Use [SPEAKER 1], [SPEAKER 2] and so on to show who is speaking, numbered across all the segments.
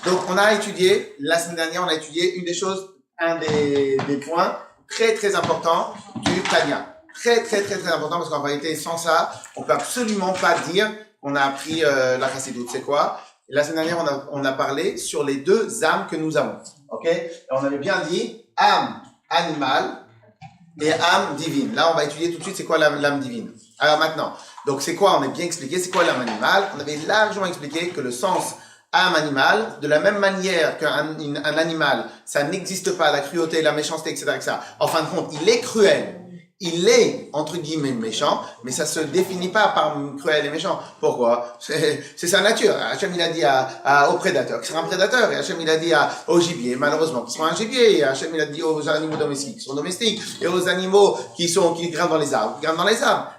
[SPEAKER 1] Donc, on a étudié, la semaine dernière, on a étudié une des choses, un des points très importants du Tanya. Très important, parce qu'en réalité, sans ça, on peut absolument pas dire qu'on a appris la chassidoute. C'est quoi? La semaine dernière, on a parlé sur les deux âmes que nous avons. Ok? Et on avait bien dit âme animale et âme divine. Là, on va étudier tout de suite c'est quoi l'âme divine. Alors maintenant, donc c'est quoi? On a bien expliqué c'est quoi l'âme animale. On avait largement expliqué que le sens âme animale, de la même manière qu'un animal, ça n'existe pas, la cruauté, la méchanceté, etc. En fin de compte, il est cruel. Il est, entre guillemets, méchant, mais ça se définit pas par cruel et méchant. Pourquoi? C'est sa nature. Hachem, il a dit au prédateur qu'il sera un prédateur. Et Hachem, il a dit au gibier, malheureusement, qu'il sera un gibier. Et Hachem, il a dit aux animaux domestiques, qui sont domestiques. Et aux animaux qui grimpent dans les arbres, qui grimpent dans les arbres.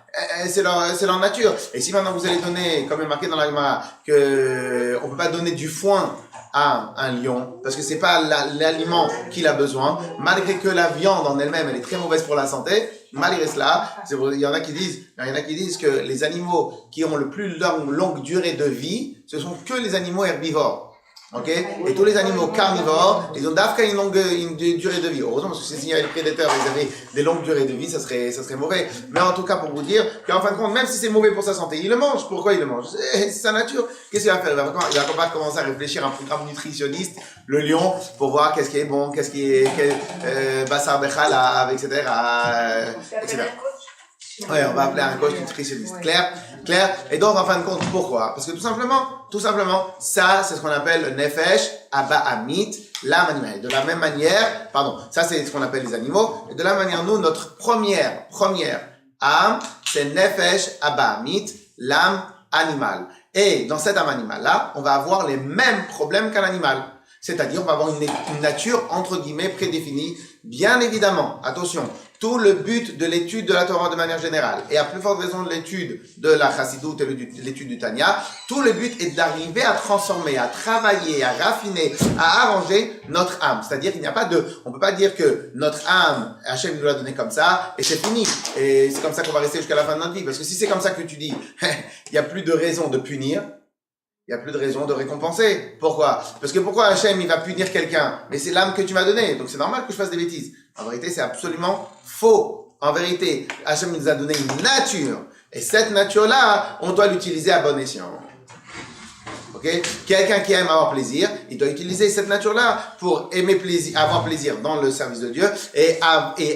[SPEAKER 1] C'est leur nature. Et si maintenant vous allez donner, comme est marqué dans la Gemara, que on peut pas donner du foin à un lion, parce que c'est pas l'aliment qu'il a besoin, malgré que la viande en elle-même, elle est très mauvaise pour la santé, malgré cela, il y en a qui disent que les animaux qui ont le plus longue durée de vie, ce sont que les animaux herbivores. Ok? Et tous les animaux carnivores, ils ont d'afka une durée de vie. Heureusement, parce que s'il y avait les prédateurs, ils avaient des longues durées de vie, ça serait mauvais. Mais en tout cas, pour vous dire qu'en fin de compte, même si c'est mauvais pour sa santé, il le mange. Pourquoi il le mange? C'est sa nature. Qu'est-ce qu'il va faire? Il va pas commencer à réfléchir à un programme nutritionniste, le lion, pour voir qu'est-ce qui est bon, qu'est-ce qui est, Bassar Bechal, etc. etc. Ouais, on va appeler un coach nutritionniste. Clair? Et donc, en fin de compte, pourquoi? Parce que tout simplement, ça, c'est ce qu'on appelle le nefesh abba amit, l'âme animale. De la même manière, ça c'est ce qu'on appelle les animaux. Et de la même manière, nous, notre première âme, c'est nefesh abba amit, l'âme animale. Et dans cette âme animale-là, on va avoir les mêmes problèmes qu'un animal. C'est-à-dire, on va avoir une nature, entre guillemets, prédéfinie. Bien évidemment, attention, tout le but de l'étude de la Torah de manière générale, et à plus forte raison de l'étude de la Chassidoute et de l'étude du Tanya, tout le but est d'arriver à transformer, à travailler, à raffiner, à arranger notre âme. C'est-à-dire qu'il n'y a pas on peut pas dire que notre âme, Hachem nous l'a donné comme ça, et c'est fini. Et c'est comme ça qu'on va rester jusqu'à la fin de notre vie. Parce que si c'est comme ça que tu dis, il n'y a plus de raison de punir, il n'y a plus de raison de récompenser. Pourquoi? Parce que pourquoi Hachem, il va punir quelqu'un? Mais c'est l'âme que tu m'as donnée, donc c'est normal que je fasse des bêtises. En vérité, c'est absolument faux. En vérité, Hachem nous a donné une nature. Et cette nature-là, on doit l'utiliser à bon escient. Ok? Quelqu'un qui aime avoir plaisir, il doit utiliser cette nature-là pour avoir plaisir dans le service de Dieu et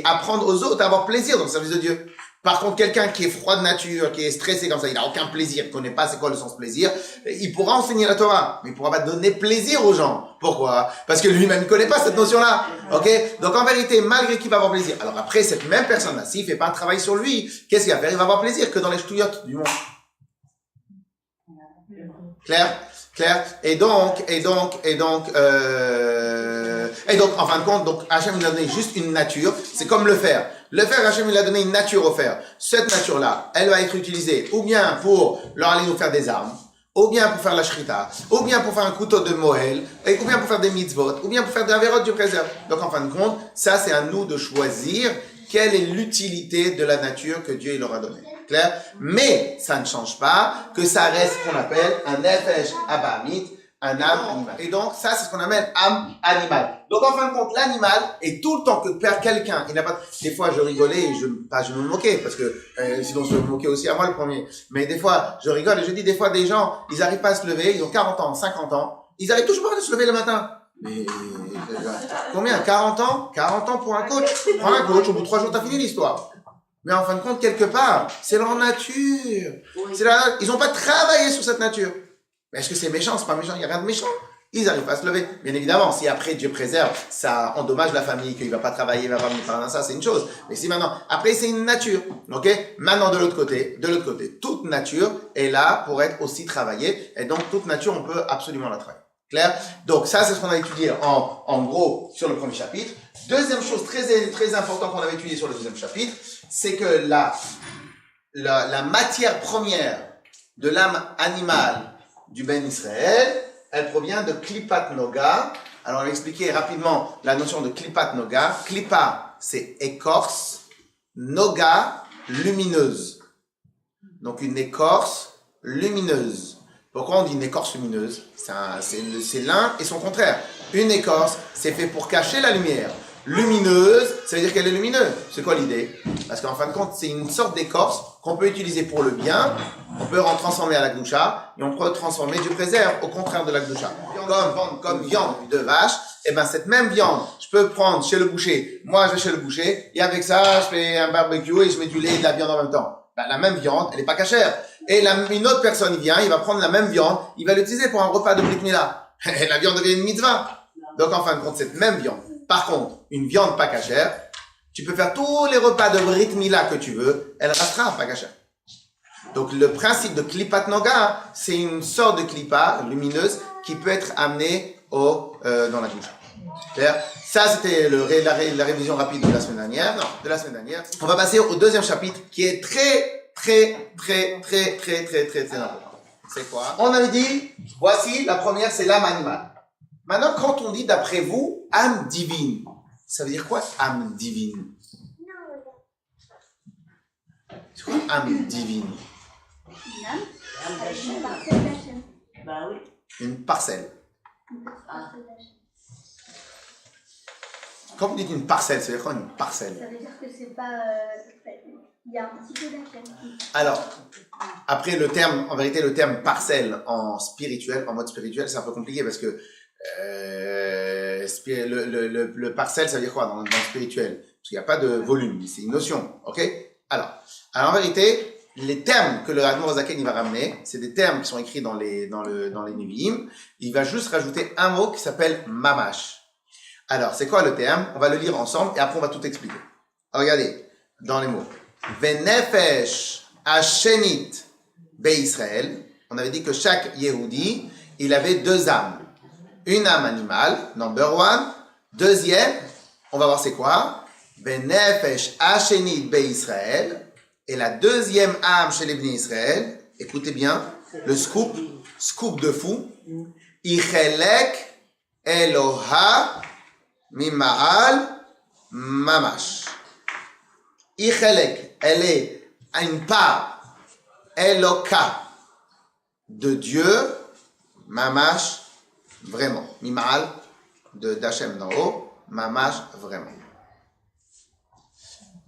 [SPEAKER 1] apprendre aux autres à avoir plaisir dans le service de Dieu. Par contre, quelqu'un qui est froid de nature, qui est stressé comme ça, il n'a aucun plaisir, il connaît pas c'est quoi le sens plaisir, il pourra enseigner la Torah, mais il pourra pas donner plaisir aux gens. Pourquoi? Parce que lui-même ne connaît pas cette notion-là. Ok? Donc en vérité, malgré qu'il va avoir plaisir, alors après, cette même personne-là, s'il fait pas un travail sur lui, qu'est-ce qu'il va faire? Il va avoir plaisir que dans les ch'touillottes du monde. Clair? Et donc, en fin de compte, donc, Hachem nous a donné juste une nature. C'est comme le fer. Le fer, Hachem nous a donné une nature au fer. Cette nature-là, elle va être utilisée ou bien pour aller nous faire des armes, ou bien pour faire la shrita, ou bien pour faire un couteau de Moël, ou bien pour faire des mitzvot, ou bien pour faire des avérotes du préserve. Donc, en fin de compte, ça, c'est à nous de choisir quelle est l'utilité de la nature que Dieu il leur a donnée. Clair? Mais ça ne change pas que ça reste ce qu'on appelle un nefesh abba amit, un âme animale. Et donc, ça, c'est ce qu'on appelle âme animale. Donc, en fin de compte, l'animal est tout le temps que quelqu'un, il n'a pas, des fois, je rigolais et je me moquais, parce que, sinon, je me moquais aussi à moi le premier. Mais des fois, je rigole et je dis, des fois, des gens, ils arrivent pas à se lever, ils ont 40 ans, 50 ans, ils arrivent toujours pas à se lever le matin. Mais, combien? 40 ans? 40 ans pour un coach? Prends un coach, au bout de 3 jours, t'as fini l'histoire. Mais en fin de compte, quelque part, c'est leur nature. Ils n'ont pas travaillé sur cette nature. Mais est-ce que c'est méchant? C'est pas méchant, il n'y a rien de méchant. Ils n'arrivent pas à se lever. Bien évidemment, si après Dieu préserve, ça endommage la famille, qu'il va pas travailler, il va pas venir ça, c'est une chose. Mais si maintenant, après c'est une nature. Ok? Maintenant, de l'autre côté, toute nature est là pour être aussi travaillée. Et donc, toute nature, on peut absolument la travailler. Clair? Donc, ça, c'est ce qu'on a étudié en gros sur le premier chapitre. Deuxième chose très importante qu'on avait étudié sur le deuxième chapitre, c'est que la matière première de l'âme animale du Ben Israël, elle provient de Klipat Noga. Alors, on va expliquer rapidement la notion de Klipat Noga. Klipa, c'est écorce. Noga, lumineuse. Donc, une écorce lumineuse. Pourquoi on dit une écorce lumineuse? C'est l'un et son contraire. Une écorce, c'est fait pour cacher la lumière. Lumineuse, ça veut dire qu'elle est lumineuse. C'est quoi l'idée? Parce qu'en fin de compte, c'est une sorte d'écorce qu'on peut utiliser pour le bien. On peut en transformer à la gdoucha et on peut transformer du préserve au contraire de la gdoucha. Comme viande de vache, et ben cette même viande, je peux prendre chez le boucher. Moi, je vais chez le boucher et avec ça, je fais un barbecue et je mets du lait et de la viande en même temps. Ben, la même viande, elle est pas cachère. Et une autre personne, il vient, il va prendre la même viande, il va l'utiliser pour un repas de Brit Mila. Et la viande devient une mitzvah. Donc en fin de compte, cette même viande. Par contre, une viande pas cachère, tu peux faire tous les repas de Brit Mila que tu veux, elle restera pas cachère. Donc le principe de Klipat Noga, c'est une sorte de klipa lumineuse qui peut être amenée dans la douche. Clair? Ça, c'était la révision rapide de la semaine dernière. Non, de la semaine dernière. On va passer au deuxième chapitre qui est très important. C'est quoi? On avait dit, voici, la première, c'est l'âme animale. Maintenant, quand on dit d'après vous, âme divine, ça veut dire quoi, âme divine? C'est quoi, âme divine?
[SPEAKER 2] Une parcelle d'Hachem.
[SPEAKER 3] Bah oui.
[SPEAKER 1] Une parcelle. Quand vous dites une parcelle, ça veut dire quoi une parcelle?
[SPEAKER 2] Ça veut dire que c'est pas. Il y a un petit peu d'Hachem.
[SPEAKER 1] Alors, après le terme, en vérité, le terme parcelle en spirituel, en mode spirituel, c'est un peu compliqué parce que le parcelle, ça veut dire quoi dans le spirituel? Parce qu'il n'y a pas de volume, c'est une notion, ok? Alors en vérité, les termes que le Admor Zaken va ramener, c'est des termes qui sont écrits dans les Nevi'im. Il va juste rajouter un mot qui s'appelle mamash. Alors, c'est quoi le terme? On va le lire ensemble et après on va tout expliquer. Alors, regardez, dans les mots. Venefesh Hashenit Be-Israël. On avait dit que chaque Yehudi, il avait deux âmes. Une âme animale, number one. Deuxième, on va voir c'est quoi? Venefesh Hashenit Be-Israël. Et la deuxième âme chez les Bnei Israël, écoutez bien, le scoop de fou. Ichelek Eloha Mima'al Mamash. Ichelek, elle est à une part, Eloka, de Dieu, Mamash, vraiment. Mima'al, d'Hachem d'en haut, Mamash, vraiment.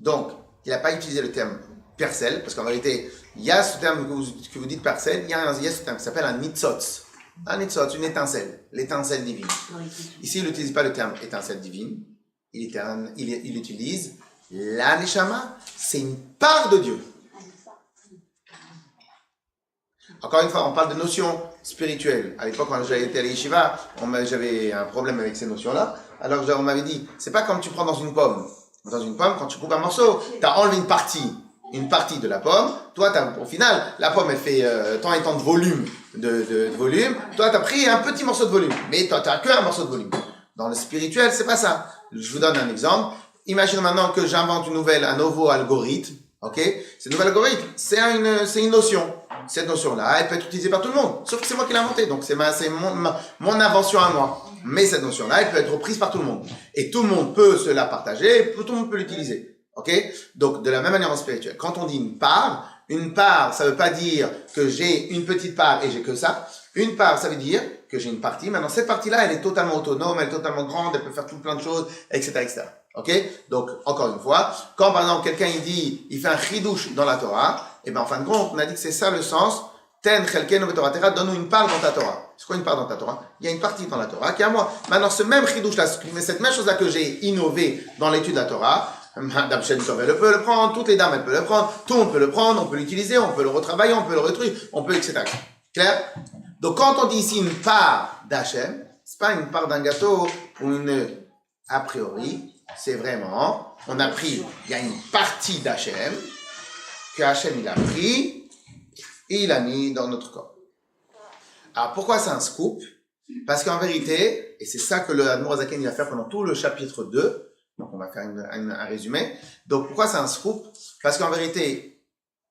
[SPEAKER 1] Donc, il n'a pas utilisé le terme parcelle, parce qu'en vérité, il y a ce terme que vous dites parcelle, il y a ce terme qui s'appelle un nitzotz. Un nitzotz, une étincelle, l'étincelle divine. Ici, il n'utilise pas le terme étincelle divine, il utilise la neshama, c'est une part de Dieu. Encore une fois, on parle de notions spirituelles. À l'époque, quand j'avais été à l'Yeshiva, j'avais un problème avec ces notions-là. Alors, on m'avait dit, c'est pas comme tu prends dans une pomme. Dans une pomme, quand tu coupes un morceau, tu as enlevé une partie de la pomme. Toi, au final, la pomme, elle fait tant et tant de volume. De volume. Toi, tu as pris un petit morceau de volume. Mais toi, tu n'as qu'un morceau de volume. Dans le spirituel, c'est pas ça. Je vous donne un exemple. Imagine maintenant que j'invente un nouveau algorithme. Ok? Ce nouvel algorithme, c'est une notion. Cette notion-là, elle peut être utilisée par tout le monde. Sauf que c'est moi qui l'ai inventée. Donc, c'est mon invention à moi. Mais cette notion-là, elle peut être reprise par tout le monde. Et tout le monde peut se la partager, tout le monde peut l'utiliser. Ok? Donc, de la même manière en spirituel. Quand on dit une part, ça veut pas dire que j'ai une petite part et j'ai que ça. Une part, ça veut dire que j'ai une partie. Maintenant, cette partie-là, elle est totalement autonome, elle est totalement grande, elle peut faire tout plein de choses, etc., etc. Ok? Donc, encore une fois, quand par exemple, quelqu'un, il fait un chidouche dans la Torah, et ben, en fin de compte, on a dit que c'est ça le sens. Ten chelkenu b'Torah Tera, donne-nous une part dans ta Torah. C'est quoi une part dans ta Torah? Il y a une partie dans la Torah qui est à moi. Maintenant, ce même chidouche-là, cette même chose-là que j'ai innové dans l'étude de la Torah, Madame Shenitov, elle peut le prendre, toutes les dames, elles peuvent le prendre, tout le monde peut le prendre, on peut l'utiliser, on peut le retravailler, on peut le retruire, on peut, etc. Clair? Donc, quand on dit ici une part d'Hachem, c'est pas une part d'un gâteau ou a priori, c'est vraiment, on a pris, il y a une partie d'Hachem, que Hachem il a pris, et il a mis dans notre corps. Alors, pourquoi c'est un scoop? Parce qu'en vérité, et c'est ça que le Admor Zaken va faire pendant tout le chapitre 2, donc on va faire un résumé. Donc, pourquoi c'est un scoop? Parce qu'en vérité,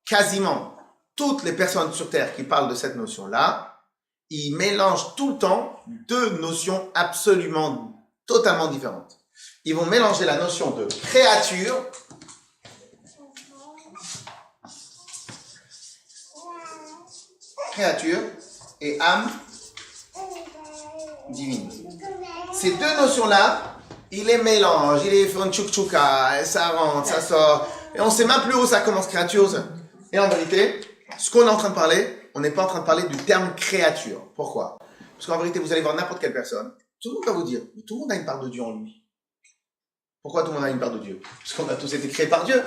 [SPEAKER 1] quasiment toutes les personnes sur Terre qui parlent de cette notion-là, ils mélangent tout le temps deux notions absolument, totalement différentes. Ils vont mélanger la notion de créature et âme divine. Ces deux notions-là, il les mélange, il les fait un tchouk-tchouka, ça rentre, ça sort, et on ne sait même plus où ça commence, créature. Et en vérité, ce qu'on est en train de parler, on n'est pas en train de parler du terme créature. Pourquoi? Parce qu'en vérité, vous allez voir n'importe quelle personne, tout le monde va vous dire, mais tout le monde a une part de Dieu en lui. Pourquoi tout le monde a une part de Dieu? Parce qu'on a tous été créés par Dieu.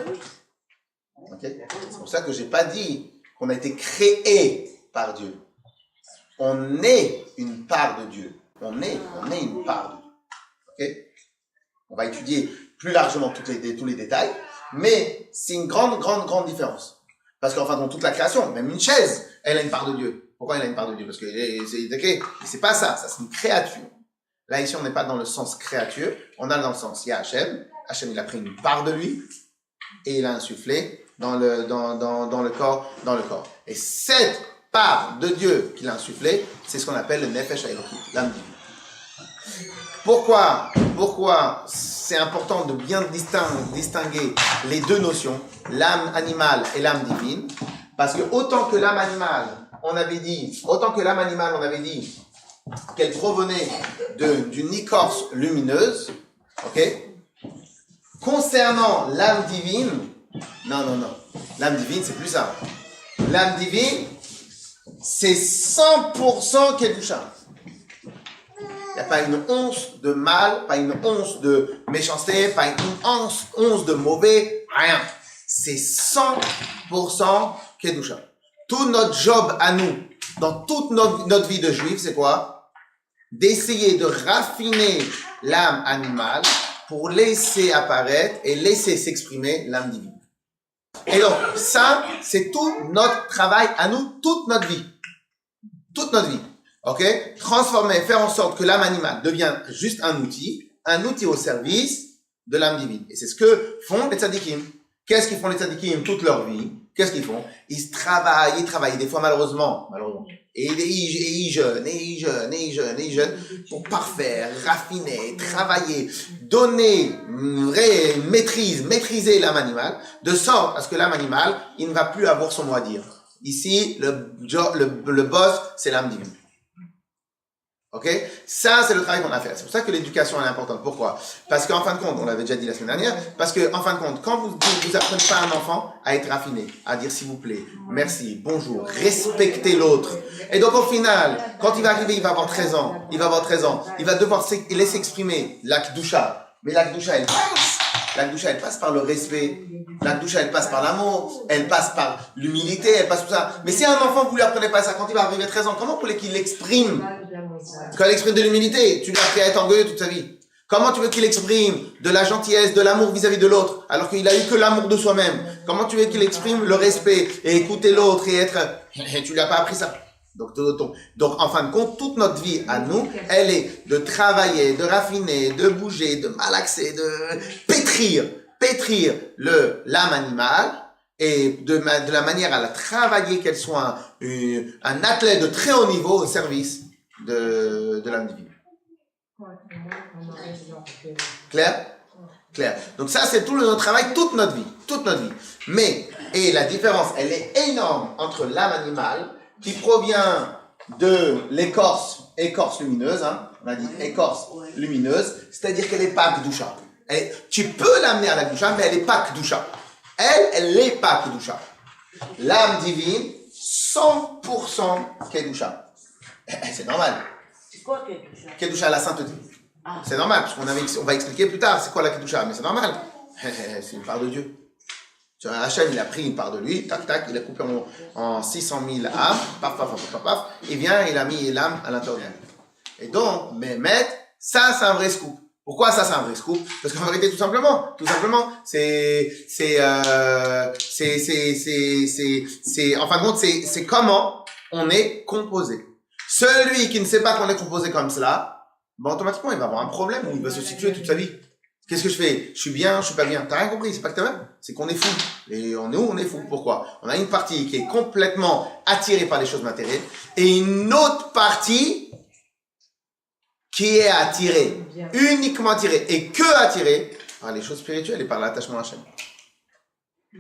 [SPEAKER 1] Okay? C'est pour ça que je n'ai pas dit qu'on a été créés par Dieu. On est une part de Dieu. On est une part de Dieu. Okay? On va étudier plus largement tous les détails, mais c'est une grande différence. Parce qu'en fin de compte, toute la création, même une chaise, elle a une part de Dieu. Pourquoi elle a une part de Dieu? Parce que c'est pas ça, c'est une créature. Là, ici, on n'est pas dans le sens créature, on a dans le sens, il y a Hachem. Hachem, il a pris une part de lui, et il a insufflé dans le corps. Et cette part de Dieu qu'il a insufflé, c'est ce qu'on appelle le Nefesh HaElokit, l'âme divine. Pourquoi c'est important de bien distinguer les deux notions, l'âme animale et l'âme divine? Parce que autant que l'âme animale, on avait dit qu'elle provenait d'une écorce lumineuse, ok? Concernant l'âme divine, non. L'âme divine, c'est plus ça. L'âme divine, c'est 100% Kedusha. Il n'y a pas une once de mal, pas une once de méchanceté, pas une once de mauvais, rien. C'est 100% Kedusha. Tout notre job à nous, dans toute notre vie de juif, c'est quoi? D'essayer de raffiner l'âme animale pour laisser apparaître et laisser s'exprimer l'âme divine. Et donc, ça, c'est tout notre travail à nous, toute notre vie. Toute notre vie. Ok? Transformer, faire en sorte que l'âme animale devienne juste un outil au service de l'âme divine. Et c'est ce que font les tzadikim. Qu'est-ce qu'ils font les tzadikim toute leur vie? Qu'est-ce qu'ils font? Ils travaillent. Des fois, malheureusement. Et ils jeûnent pour parfaire, raffiner, travailler, donner une vraie maîtriser l'âme animale, de sorte à ce que l'âme animale, il ne va plus avoir son mot à dire. Ici, le boss, c'est l'âme divine. Ok? Ça, c'est le travail qu'on a à faire. C'est pour ça que l'éducation est importante. Pourquoi? Parce qu'en fin de compte, on l'avait déjà dit la semaine dernière, parce que, en fin de compte, quand vous apprenez pas à un enfant à être raffiné, à dire s'il vous plaît, merci, bonjour, respectez l'autre. Et donc, au final, quand il va arriver, il va avoir 13 ans, il va devoir laisser exprimer l'Akdoucha. Mais l'Akdoucha, elle passe par le respect. L'Akdoucha, elle passe par l'amour. Elle passe par l'humilité. Elle passe tout ça. Mais si un enfant, vous lui apprenez pas ça, quand il va arriver à 13 ans, comment vous voulez qu'il l'exprime? Quand il exprime de l'humilité, tu lui as appris à être orgueilleux toute sa vie. Comment tu veux qu'il exprime de la gentillesse, de l'amour vis-à-vis de l'autre, alors qu'il a eu que l'amour de soi-même? Comment tu veux qu'il exprime le respect et écouter l'autre et être... Tu lui as pas appris ça. Donc, en fin de compte, toute notre vie à nous, elle est de travailler, de raffiner, de bouger, de malaxer, de pétrir l'âme animale et de la manière à la travailler, qu'elle soit un athlète de très haut niveau au service de l'âme divine. Clair? Donc ça, c'est tout notre travail, toute notre vie. Mais, et la différence, elle est énorme entre l'âme animale qui provient de l'écorce lumineuse, hein, on a dit écorce lumineuse, c'est-à-dire qu'elle n'est pas Kedusha. Tu peux l'amener à la Kedusha, mais elle n'est pas Kedusha. Elle n'est pas Kedusha. L'âme divine, 100% Kedusha. C'est normal.
[SPEAKER 3] C'est quoi Kedusha?
[SPEAKER 1] Kedusha, la sainteté. Ah. C'est normal, parce qu'on va expliquer plus tard c'est quoi la Kedusha, mais c'est normal. C'est une part de Dieu. Hachem, il a pris une part de lui, tac, il a coupé en 600 000 âmes, paf, et vient, il a mis l'âme à l'intérieur. Et donc, mais ça, c'est un vrai scoop. Pourquoi ça, c'est un vrai scoop? Parce qu'en vérité, tout simplement, en fin de compte, c'est comment on est composé. Celui qui ne sait pas qu'on est composé comme cela, automatiquement, il va avoir un problème où il va se situer toute sa vie. Qu'est-ce que je fais? Je suis bien, je suis pas bien. T'as rien compris, c'est pas que t'as même. C'est qu'on est fou. Et on est fou. Pourquoi? On a une partie qui est complètement attirée par les choses matérielles et une autre partie qui est attirée, uniquement attirée et que attirée par les choses spirituelles et par l'attachement à Hachem.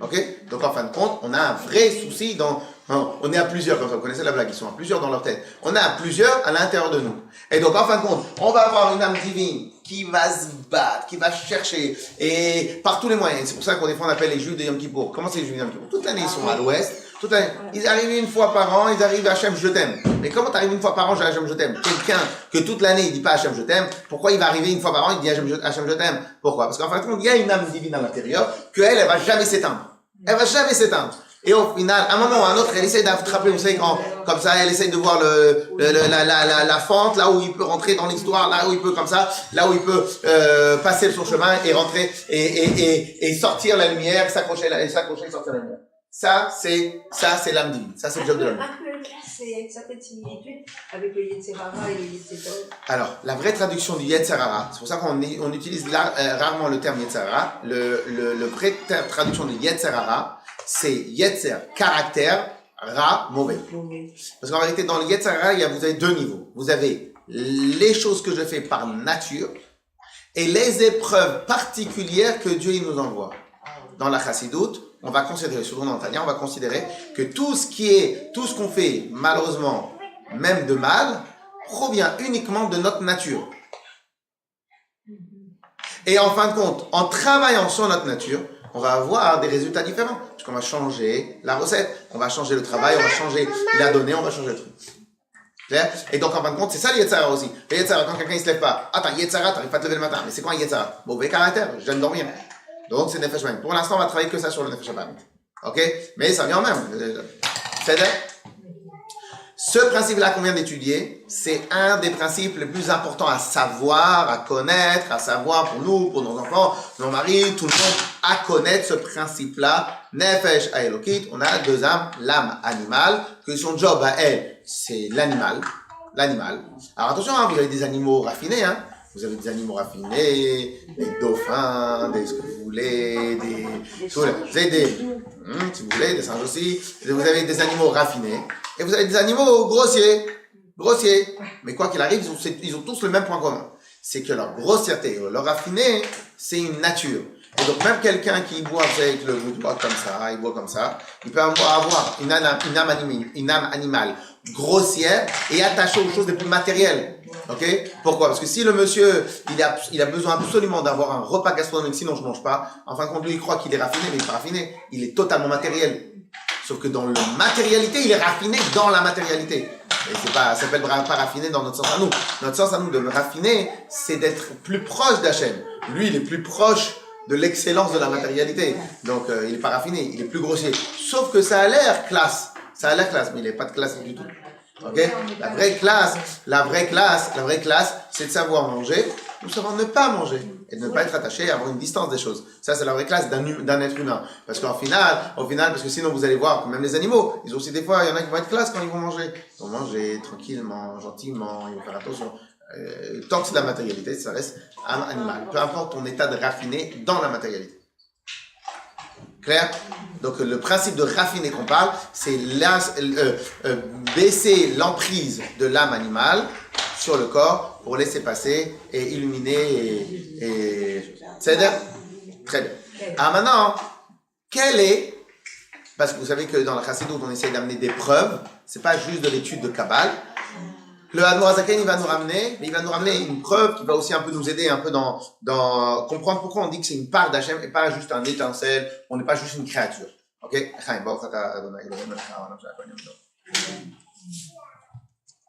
[SPEAKER 1] Ok? Donc en fin de compte, on a un vrai souci dans On est à plusieurs, comme ça, vous connaissez la blague, ils sont à plusieurs dans leur tête. On est à plusieurs à l'intérieur de nous. Et donc, en fin de compte, on va avoir une âme divine qui va se battre, qui va chercher, et par tous les moyens. C'est pour ça qu'on des fois on appelle les Juifs de Yom Kippour. Comment c'est les Juifs de Yom Kippour? Toute l'année, ils sont à l'ouest. Toute l'année. Ils arrivent une fois par an, ils arrivent à Hachem, je t'aime. Mais comment t'arrives une fois par an, j'ai Hachem, je t'aime? Quelqu'un que toute l'année, il dit pas Hachem, je t'aime, pourquoi il va arriver une fois par an, il dit Hachem, je t'aime? Pourquoi? Parce qu'en fin de compte, il y a une âme divine à l'intérieur, elle va jamais s'éteindre. Elle va jamais s'éteindre. Et au final, à un moment ou à un autre, elle essaie d'attraper, vous savez, comme ça, elle essaie de voir la fente, là où il peut rentrer dans l'histoire, là où il peut, comme ça, là où il peut, passer son chemin et rentrer, et sortir la lumière, s'accrocher, sortir la lumière. Ça, c'est l'âme divine. Ça, c'est le job de l'âme.
[SPEAKER 3] C'est une certaine similitude avec le Yetzer Hara et le Yetzer Tov.
[SPEAKER 1] Alors, la vraie traduction du Yetzer Hara, c'est pour ça qu'on utilise rarement le terme Yetzer Hara. Le vraie traduction du Yetzer Hara, c'est Yetzer, caractère, Ra, mauvais. Parce qu'en réalité, dans le Yetzer Hara, vous avez deux niveaux. Vous avez les choses que je fais par nature et les épreuves particulières que Dieu il nous envoie. Dans la Chassidoute, on va considérer, surtout dans le Tanya, on va considérer que tout ce qu'on fait, malheureusement, même de mal, provient uniquement de notre nature. Et en fin de compte, en travaillant sur notre nature, on va avoir des résultats différents. Parce qu'on va changer la recette, on va changer le travail, on va changer la donnée, on va changer le truc. Clair? Et donc, en fin de compte, c'est ça le Yetzara aussi. Le Yetzara, quand quelqu'un ne se lève pas, attends, Yetzara, t'arrives pas à te lever le matin. Mais c'est quoi un Yetzara? Mauvais caractère, j'aime dormir. Donc, c'est Nefesh Habayit. Pour l'instant, on va travailler que ça sur le Nefesh Habayit. Ok? Mais ça vient en même. C'est vrai? Ce principe-là qu'on vient d'étudier, c'est un des principes les plus importants à savoir, à connaître, à savoir pour nous, pour nos enfants, nos maris, tout le monde, à connaître ce principe-là. Nefesh Haelokit, on a deux âmes, l'âme animale, que son job à elle, c'est l'animal. Alors attention, hein, vous avez des animaux raffinés, hein. Vous avez des animaux raffinés, des dauphins, ce que vous voulez, vous avez si vous voulez, des singes aussi. Vous avez des animaux raffinés. Et vous avez des animaux grossiers. Mais quoi qu'il arrive, ils ont tous le même point commun. C'est que leur grossièreté, leur raffiné, c'est une nature. Et donc même quelqu'un qui boit avec le bois comme ça, il boit comme ça, il peut avoir une âme animale grossière et attachée aux choses les plus matérielles. Ok? Pourquoi? Parce que si le monsieur, il a besoin absolument d'avoir un repas gastronomique, sinon je mange pas, en fin de compte, lui, il croit qu'il est raffiné, mais il n'est pas raffiné. Il est totalement matériel. Sauf que dans la matérialité, il est raffiné dans la matérialité. Et ça s'appelle pas raffiné dans notre sens à nous. Notre sens à nous de le raffiner, c'est d'être plus proche d'Hachem. Lui, il est plus proche de l'excellence de la matérialité. Donc, il n'est pas raffiné, il est plus grossier. Sauf que ça a l'air classe. Mais il n'est pas de classe du tout. Ok? La vraie classe, c'est de savoir manger, ou savoir ne pas manger, et de ne pas être attaché, avoir une distance des choses. Ça, c'est la vraie classe d'un être humain. Parce qu'au final, parce que sinon vous allez voir que même les animaux, ils ont aussi des fois, il y en a qui vont être classe quand ils vont manger. Ils vont manger tranquillement, gentiment, ils vont faire attention. Tant que c'est de la matérialité, ça reste un animal. Peu importe ton état de raffiné dans la matérialité. Clair? Donc le principe de raffiner qu'on parle, c'est baisser l'emprise de l'âme animale sur le corps pour laisser passer et illuminer c'est-à-dire très bien. Alors maintenant, parce que vous savez que dans la Chassidoute, on essaie d'amener des preuves, c'est pas juste de l'étude de Kabbale. Le Admor Hazaken, il va nous ramener une preuve qui va aussi un peu nous aider un peu dans comprendre pourquoi on dit que c'est une part d'Hachem et pas juste un étincelle, on n'est pas juste une créature. Ok?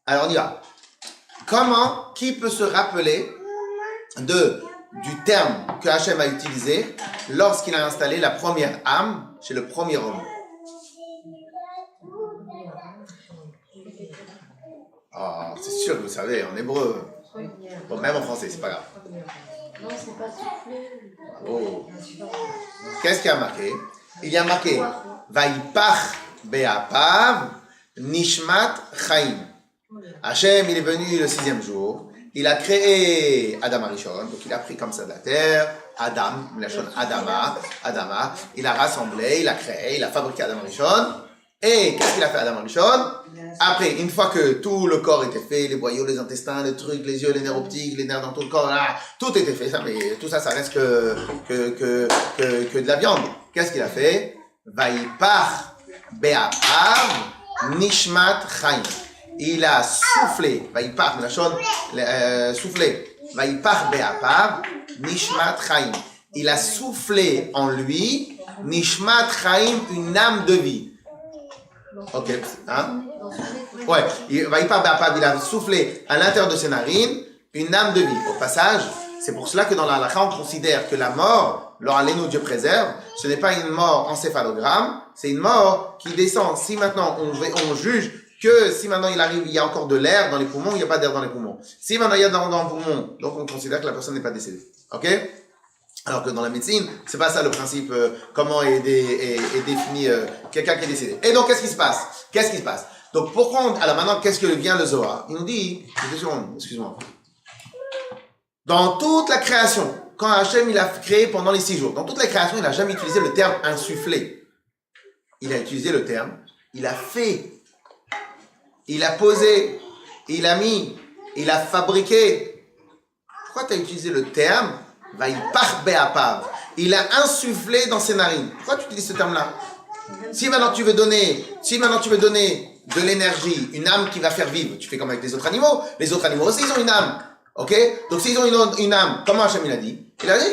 [SPEAKER 1] Alors on y va. Qui peut se rappeler du terme que Hachem a utilisé lorsqu'il a installé la première âme chez le premier homme? Ah, c'est sûr que vous savez, en hébreu. Bon, même en français, c'est pas grave.
[SPEAKER 3] Non, c'est pas soufflé.
[SPEAKER 1] Oh. Qu'est-ce qu'il y a marqué? Il y a marqué Vaipach be'apav nishmat chaim. Hachem, il est venu le 6e jour. Il a créé Adam Arishon, donc il a pris comme ça de la terre, Adam, la chose Adama. Il a rassemblé, il a créé, il a fabriqué Adam Arishon. Et qu'est-ce qu'il a fait Adam Arishon? Après, une fois que tout le corps était fait, les boyaux, les intestins, les trucs, les yeux, les nerfs optiques, les nerfs dans tout le corps, là, tout était fait, ça, mais tout ça, ça reste que de la viande. Qu'est-ce qu'il a fait? Vaipach be'apav nishmat chaim. Il a soufflé, vayipach, soufflé, vayipach be'apav nishmat chaim. Il a soufflé en lui, nishmat chaim, une âme de vie. Ok, hein? Ouais, vayipach be'apav, il a soufflé à l'intérieur de ses narines, une âme de vie. Au passage, c'est pour cela que dans la halakha, on considère que la mort, l'Oralenu Dieu préserve, ce n'est pas une mort encéphalogramme, c'est une mort qui descend. Si maintenant on juge que si maintenant il arrive, il y a encore de l'air dans les poumons, il n'y a pas d'air dans les poumons. Si maintenant il y a dans le poumon, donc on considère que la personne n'est pas décédée. Ok? Alors que dans la médecine, c'est pas ça le principe, comment est défini quelqu'un qui est décédé. Et donc, qu'est-ce qui se passe? Donc, pourquoi alors maintenant, qu'est-ce que vient le Zohar? Il nous dit, excuse-moi. Dans toute la création, quand Hachem il a créé pendant les 6 jours, dans toute la création, il n'a jamais utilisé le terme insufflé. Il a utilisé le terme, il a fait, il a posé, il a mis, il a fabriqué. Pourquoi tu as utilisé le terme vayipach be'apav? Il a insufflé dans ses narines. Pourquoi tu utilises ce terme-là? Si maintenant tu veux donner de l'énergie, une âme qui va faire vivre, tu fais comme avec les autres animaux. Les autres animaux aussi, ils ont une âme. Ok? Donc s'ils ont une âme, comment Hachem il a dit? Il a dit,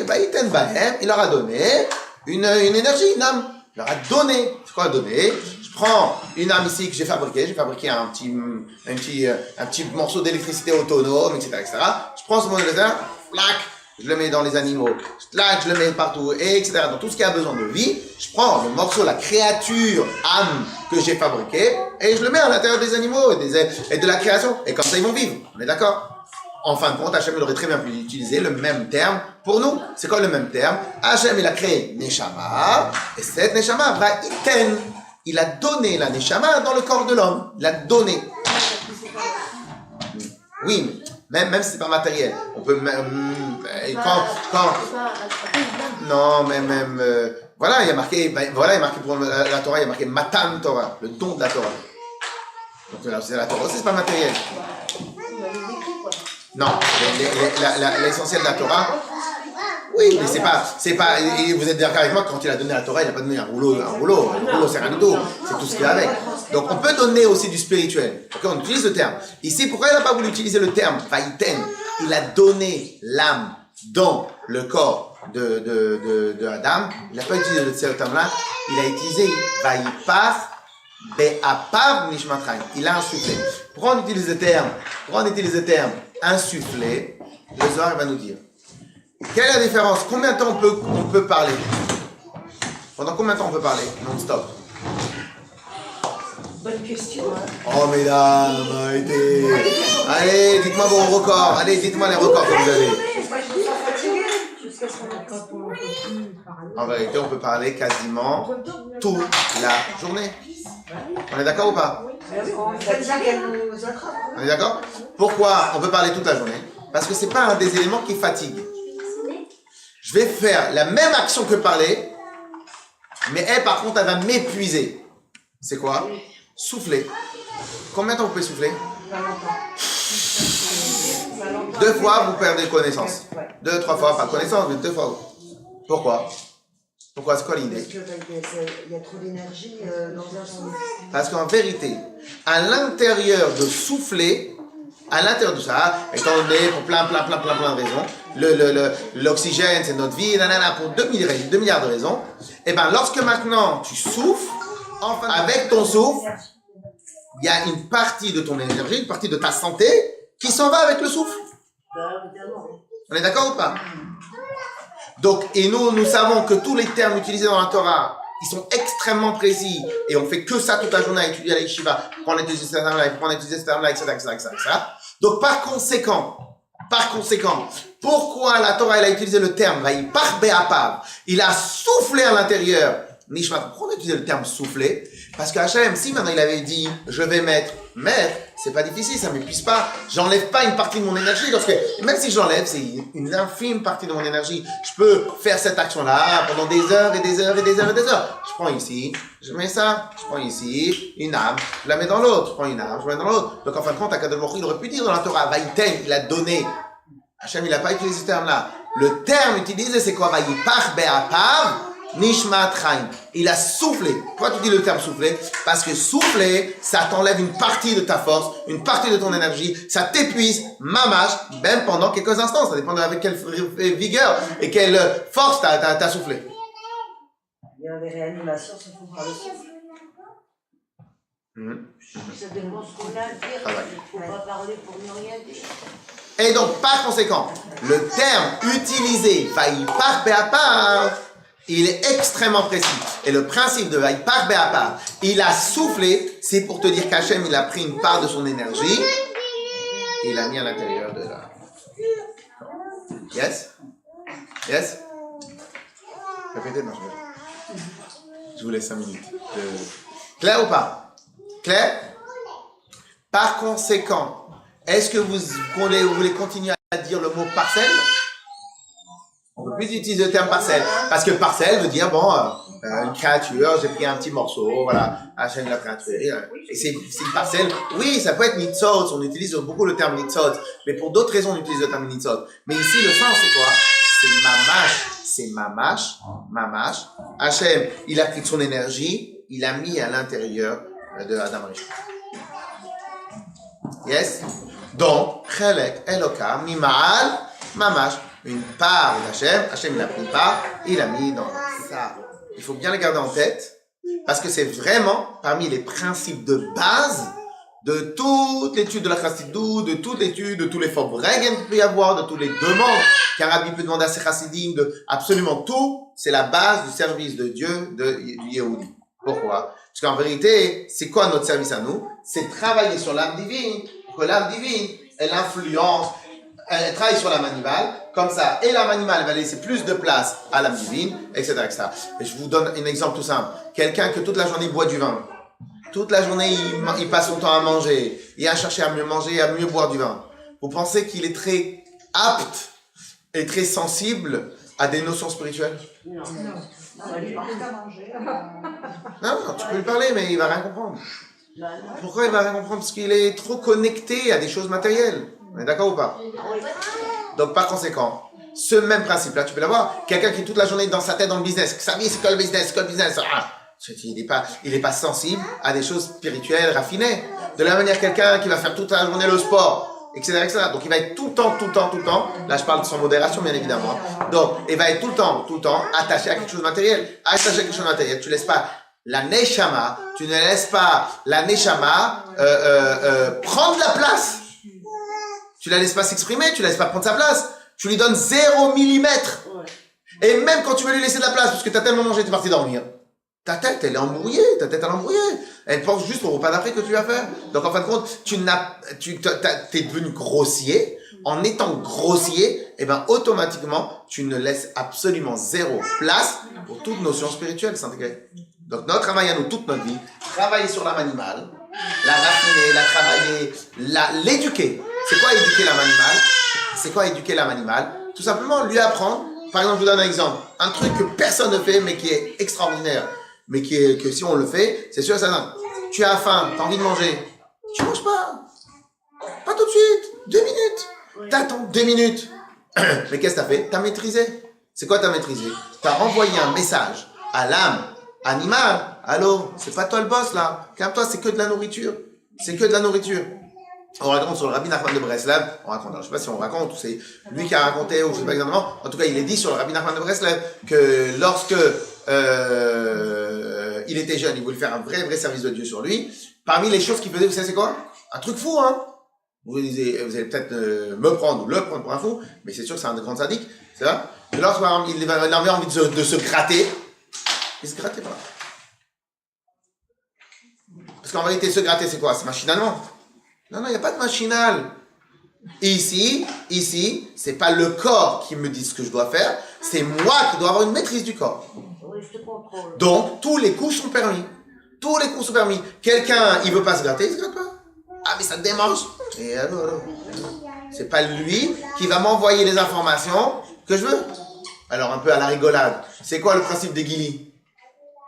[SPEAKER 1] il leur a donné une énergie, une âme. Il leur a donné. C'est quoi donner? Je prends une âme ici que j'ai fabriqué un petit morceau d'électricité autonome, etc. Je prends ce modèle-là, flac, je le mets dans les animaux, je le mets partout, etc. Dans tout ce qui a besoin de vie, je prends le morceau, la créature, âme que j'ai fabriquée, et je le mets à l'intérieur des animaux et de la création. Et comme ça, ils vont vivre. On est d'accord? En fin de compte, Hachem il aurait très bien pu utiliser le même terme pour nous. C'est quoi le même terme? Hachem il a créé Neshama, et cette Neshama va iten. Il a donné la Neshama dans le corps de l'homme. Il a donné. Oui, même si c'est pas matériel. On peut non, voilà, il y a marqué pour la Torah, il y a marqué Matan Torah, le don de la Torah. Donc c'est la Torah aussi, c'est pas matériel. Non, l'essentiel de la Torah. Oui, mais c'est pas, et vous êtes d'accord avec moi, quand il a donné la Torah, il n'a pas donné un rouleau, c'est rien du tout. C'est tout ce qu'il y a avec. Donc, on peut donner aussi du spirituel. Ok, on utilise le terme. Ici, pourquoi il n'a pas voulu utiliser le terme Vaïten? Il a donné l'âme dans le corps de Adam. Il n'a pas utilisé ce terme-là. Il a utilisé Vaïpach be'apav nishmat chaim. Il a insufflé. Pourquoi on utilise le terme insufflé? Le Zohar va nous dire. Quelle est la différence? Combien de temps on peut parler? Pendant combien de temps on peut parler? Non-stop.
[SPEAKER 3] Bonne question.
[SPEAKER 1] Oh mesdames, allez, dites-moi vos records. Allez, dites-moi les records que vous avez.
[SPEAKER 3] Moi, je me sens fatiguée. Jusqu'à ce qu'on parle.
[SPEAKER 1] En vérité, on peut parler quasiment toute la journée. On est d'accord ou pas? On est d'accord? Pourquoi on peut parler toute la journée? Parce que c'est pas un des éléments qui fatigue. Je vais faire la même action que parler, mais elle, par contre, elle va m'épuiser. C'est quoi? Souffler. Combien de temps vous pouvez souffler? 2 fois, vous perdez connaissance. 2, 3 fois, pas connaissance, mais 2 fois. Pourquoi? C'est quoi l'idée?
[SPEAKER 4] Parce qu'il y a trop d'énergie dans un journée.
[SPEAKER 1] Parce qu'en vérité, à l'intérieur de souffler, à l'intérieur de ça, étant donné pour plein de raisons, l'oxygène c'est notre vie, pour 2 milliards de raisons, et bien lorsque maintenant tu souffles, enfin avec ton souffle, il y a une partie de ton énergie, une partie de ta santé qui s'en va avec le souffle. On est d'accord ou pas? Donc, et nous savons que tous les termes utilisés dans la Torah, ils sont extrêmement précis, et on fait que ça toute la journée à étudier à la yeshiva, prendre utiliser ce terme-là, etc. Donc, par conséquent, pourquoi la Torah, elle a utilisé le terme, vayipach be'apav, il a soufflé à l'intérieur, Nishmat, pourquoi on a utilisé le terme souffler? Parce que Hachem, si maintenant il avait dit, je vais mettre, c'est pas difficile, ça m'épuise pas, j'enlève pas une partie de mon énergie, parce que même si je l'enlève, c'est une infime partie de mon énergie, je peux faire cette action-là pendant des heures et des heures et des heures et des heures. Je prends ici, je mets ça, je prends ici, une âme, je la mets dans l'autre, je prends une âme, je la mets dans l'autre. Donc en fin de compte, Akadosh Baruch Hu, il aurait pu dire dans la Torah, Vaïten, il a donné. Hachem, il a pas utilisé ce terme-là. Le terme utilisé, c'est quoi? Vayipach be'apav, Nishmat Chaim. Il a soufflé. Pourquoi tu dis le terme souffler? Parce que souffler, ça t'enlève une partie de ta force, une partie de ton énergie, ça t'épuise, mamache, même pendant quelques instants. Ça dépend avec quelle vigueur et quelle force t'as soufflé.
[SPEAKER 4] Il y a des réanimations, ça faut par le souffle.
[SPEAKER 5] Ça dépend ce qu'on a à dire. Il ne faut pas parler pour ne rien dire.
[SPEAKER 1] Et donc, par conséquent, le terme utilisé, Vaïpar Be'apar, il est extrêmement précis. Et le principe de Vaïpar Be'apar, il a soufflé, c'est pour te dire qu'Hachem, il a pris une part de son énergie, et il l'a mis à l'intérieur de la... Yes? Yes? Répétez, non, je vous laisse 5 minutes. Clair ou pas? Clair? Par conséquent, est-ce que vous voulez continuer à dire le mot parcelle? On ne peut plus utiliser le terme parcelle. Parce que parcelle veut dire, bon, une créature, j'ai pris un petit morceau, voilà, Hachem l'a créature. Et c'est une parcelle. Oui, ça peut être nitzot, on utilise beaucoup le terme nitzot. Mais pour d'autres raisons, on utilise le terme nitzot. Mais ici, le sens, c'est quoi? C'est mamash. C'est mamash. Hachem, il a pris son énergie, il a mis à l'intérieur de Adam Rishon. Yes? Donc, Chelek Eloka, Mima'al, Mamash, une part d'Hachem, Hachem il a pris une part, il a mis dans ça. Il faut bien le garder en tête, parce que c'est vraiment parmi les principes de base de toute l'étude de la chassidou, de toute l'étude, de tous les formes qu'il peut y avoir, de toutes les demandes qu'un rabbi peut demander à ses chassidim, de absolument tout, c'est la base du service de Dieu, du Yehudi. Pourquoi? Parce qu'en vérité, c'est quoi notre service à nous? C'est travailler sur l'âme divine, pour que l'âme divine, elle influence, elle travaille sur l'âme animale, comme ça, et l'âme animale va laisser plus de place à l'âme divine, etc., etc. Et je vous donne un exemple tout simple. Quelqu'un que toute la journée boit du vin, toute la journée il passe son temps à manger, et à chercher à mieux manger, à mieux boire du vin. Vous pensez qu'il est très apte et très sensible à des notions spirituelles?
[SPEAKER 5] Non.
[SPEAKER 1] Non, tu peux lui parler, mais il va rien comprendre. Pourquoi il va rien comprendre? Parce qu'il est trop connecté à des choses matérielles. On est d'accord ou pas? Donc, par conséquent, ce même principe-là, tu peux l'avoir. Quelqu'un qui toute la journée est dans sa tête dans le business, sa vie c'est que le business, il est pas sensible à des choses spirituelles, raffinées. De la même manière, quelqu'un qui va faire toute la journée le sport, etc., etc. Donc, il va être tout le temps, là je parle de son modération, bien évidemment. Donc, il va être tout le temps attaché à quelque chose de matériel. Attaché à quelque chose de matériel, tu laisses pas la neshama, tu ne laisses pas la neshama prendre la place. Tu la laisses pas s'exprimer, tu la laisses pas prendre sa place. Tu lui donnes 0 millimètre. Et même quand tu veux lui laisser de la place, parce que tu as tellement mangé, tu es parti dormir. Ta tête, elle est embrouillée. Elle pense juste au repas d'après que tu vas faire. Donc, en fin de compte, t'es devenu grossier. En étant grossier, eh ben, automatiquement, tu ne laisses absolument 0 place pour toute notion spirituelle s'intégrer. Donc, notre travail à nous, toute notre vie, travailler sur l'âme animale, la raffiner, la travailler, l'éduquer. C'est quoi éduquer l'âme animale? Tout simplement, lui apprendre. Par exemple, je vous donne un exemple. Un truc que personne ne fait, mais qui est extraordinaire. Mais que si on le fait, c'est sûr et certain. Tu as faim, tu as envie de manger. Tu manges pas. Pas tout de suite. 2 minutes. T'attends 2 minutes. Mais qu'est-ce que t'as fait? T'as maîtrisé. C'est quoi t'as maîtrisé? T'as renvoyé un message à l'âme animale. Allô, c'est pas toi le boss là. Calme-toi, c'est que de la nourriture. On raconte sur le Rabbi Nachman de Breslev, je ne sais pas si on raconte, ou c'est lui qui a raconté, ou je ne sais pas exactement, en tout cas il est dit sur le Rabbi Nachman de Breslev que lorsque il était jeune, il voulait faire un vrai service de Dieu sur lui, parmi les choses qu'il faisait, vous savez c'est quoi? Un truc fou, hein? Vous allez peut-être me prendre ou le prendre pour un fou, mais c'est sûr que c'est un grand sadique, c'est ça? Et lorsqu'il avait envie de se gratter, il se grattait pas. Parce qu'en vérité, se gratter c'est quoi? C'est machinalement. Non, il n'y a pas de machinal. Ici, c'est pas le corps qui me dit ce que je dois faire, c'est moi qui dois avoir une maîtrise du corps. Donc, tous les coups sont permis. Quelqu'un, il veut pas se gratter, il se gratte pas. Ah, mais ça te démange. Et alors. C'est pas lui qui va m'envoyer les informations que je veux. Alors, un peu à la rigolade. C'est quoi le principe des guilis?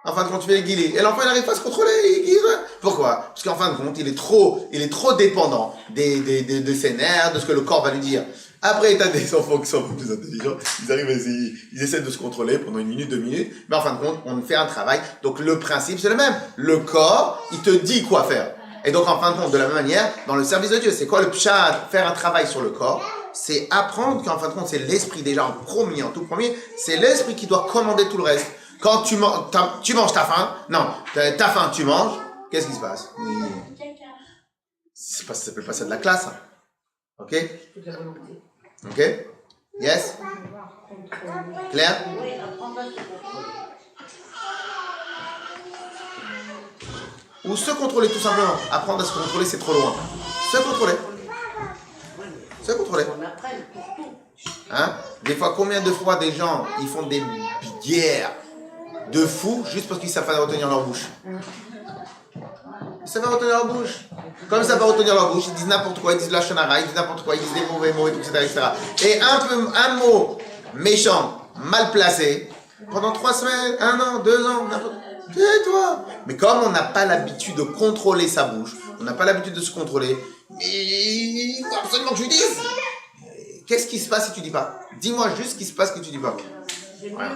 [SPEAKER 1] En fin de compte, tu fais les guillis. Et l'enfant, il n'arrive pas à se contrôler. Pourquoi? Parce qu'en fin de compte, il est trop dépendant de ses nerfs, de ce que le corps va lui dire. Après, t'as des enfants qui sont un peu plus intelligents. Ils arrivent, ils essaient de se contrôler pendant 1 minute, 2 minutes. Mais en fin de compte, on fait un travail. Donc, le principe, c'est le même. Le corps, il te dit quoi faire. Et donc, en fin de compte, de la même manière, dans le service de Dieu, c'est quoi le pshat? Faire un travail sur le corps. C'est apprendre qu'en fin de compte, c'est l'esprit déjà en tout premier. C'est l'esprit qui doit commander tout le reste. Quand tu manges ta faim. Non, ta faim, tu manges. Qu'est-ce qui se passe? C'est pas, ça s'appelle pas ça de la classe. Hein. Ok? Ok? Yes? Claire?
[SPEAKER 5] Oui, apprendre à se contrôler.
[SPEAKER 1] Ou se contrôler tout simplement. Apprendre à se contrôler, c'est trop loin. Se contrôler. Se contrôler.
[SPEAKER 5] On apprend pour tout.
[SPEAKER 1] Hein? Des fois, combien de fois des gens, ils font des guerres de fous juste parce qu'ils savent pas retenir leur bouche. Ils savent pas retenir leur bouche. Comme ils savent pas retenir leur bouche, ils disent n'importe quoi, ils disent la chanara, ils disent n'importe quoi, ils disent des mauvais mots, etc., etc. Et un mot méchant, mal placé, pendant 3 semaines, 1 an, 2 ans, n'importe. Tais-toi. Mais comme on n'a pas l'habitude de contrôler sa bouche, on n'a pas l'habitude de se contrôler, il faut absolument que je lui dise. Qu'est-ce qui se passe si tu dis pas? Dis-moi juste ce qui se passe que tu dis pas. Voilà.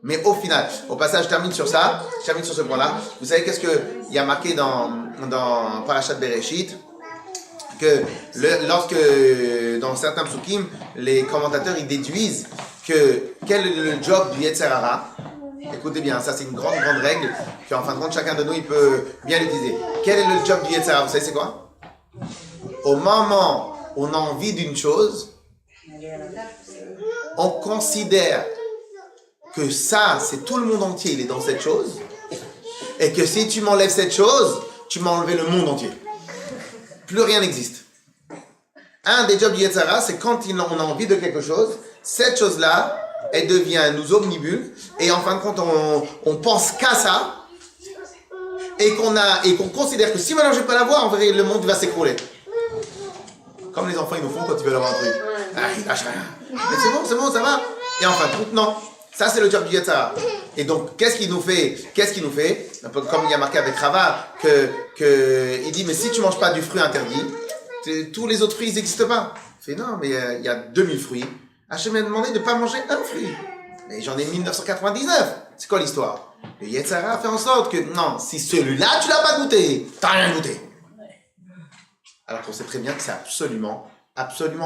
[SPEAKER 1] Mais au final, au passage, je termine sur ça, je termine sur ce point-là. Vous savez qu'est-ce qu'il y a marqué dans Parashat Bereshit? Que lorsque, dans certains psukim, les commentateurs, ils déduisent que quel est le job du Yetzer Hara. Écoutez bien, ça c'est une grande règle, qu'en fin de compte, chacun de nous, il peut bien l'utiliser. Quel est le job du Yetzer Hara? Vous savez c'est quoi? Au moment où on a envie d'une chose, on considère que ça, c'est tout le monde entier, il est dans cette chose, et que si tu m'enlèves cette chose, tu m'as enlevé le monde entier. Plus rien n'existe. Un des jobs du Yetzer Hara, c'est quand on a envie de quelque chose, cette chose-là, elle devient, nous omnibule, et en fin de compte, on pense qu'à ça, et qu'on considère que si maintenant je ne vais pas l'avoir, en vrai, le monde va s'écrouler. Comme les enfants, ils nous font quand ils veulent avoir un truc. Ah, ils lâchent rien. Mais c'est bon, ça va. Et en fin de compte, non. Ça, c'est le job du Yetzer Hara. Et donc, qu'est-ce qu'il nous fait? Un peu comme il y a marqué avec Rava, il dit, mais si tu ne manges pas du fruit interdit, tous les autres fruits, ils n'existent pas. Il fait, non, mais il y a 2000 fruits. Hachem m'a demandé de ne pas manger un fruit. Mais j'en ai 1999. C'est quoi l'histoire? Le Yetzer Hara fait en sorte que, non, si celui-là, tu l'as pas goûté, t'as rien goûté. Alors qu'on sait très bien que c'est absolument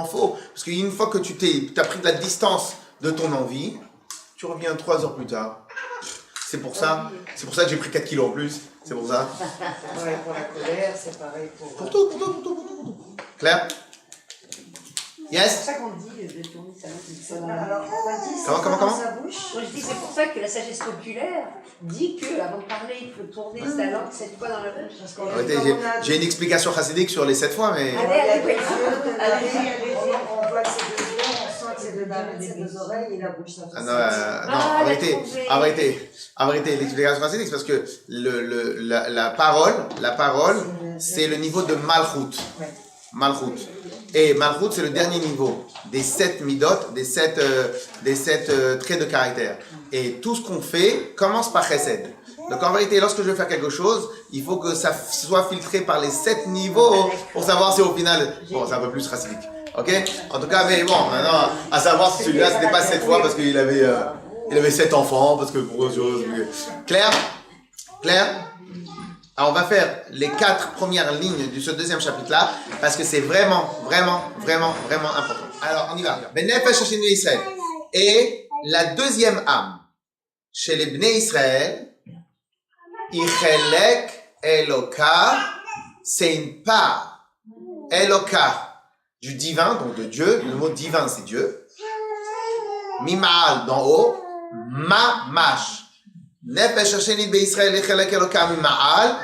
[SPEAKER 1] faux. Parce qu'une fois que tu as pris de la distance de ton envie, tu reviens 3 heures plus tard. C'est pour ça que j'ai pris 4 kilos en plus. C'est pour ça.
[SPEAKER 4] Ouais, pour la colère, c'est pareil
[SPEAKER 1] Pour tout. Claire? Yes?
[SPEAKER 3] C'est pour ça qu'on dit de tourner sa langue.
[SPEAKER 4] Alors, on a dit
[SPEAKER 1] Comment
[SPEAKER 4] sa bouche.
[SPEAKER 3] Moi je dis c'est pour ça que la sagesse populaire dit que avant de parler il faut tourner sa langue 7 fois dans la bouche. Parce qu'on
[SPEAKER 1] Arrêtez, j'ai une explication chassidique sur les 7 fois, mais...
[SPEAKER 3] Allez,
[SPEAKER 4] On voit que c'est 2 yeux, on sent que c'est 2 dents, c'est 2 oreilles et la bouche. Ça fait
[SPEAKER 1] arrêtez, l'explication chassidique, c'est parce que la parole, c'est le niveau de Malchut. Malchut. Et Malchut, c'est le dernier niveau des 7 midot, des 7 traits de caractère. Et tout ce qu'on fait commence par chesed. Donc en vérité, lorsque je veux faire quelque chose, il faut que ça soit filtré par les 7 niveaux pour savoir si au final... Bon, c'est un peu plus racidique. Ok? En tout cas, mais bon, maintenant, à savoir si celui-là, c'était pas 7 fois parce qu'il avait 7 enfants, parce que pour autre chose... Claire? Alors, on va faire les 4 premières lignes de ce deuxième chapitre-là, parce que c'est vraiment important. Alors, on y va. Benefesh Hashem Israël. Et la deuxième âme, chez les Bnei Israël, Ichelek Eloka, c'est une part. Eloka, du divin, donc de Dieu. Le mot divin, c'est Dieu. Mimaal, d'en haut. Mamash. Nefesh Hashem Israël, Ichelek Eloka, Mimaal.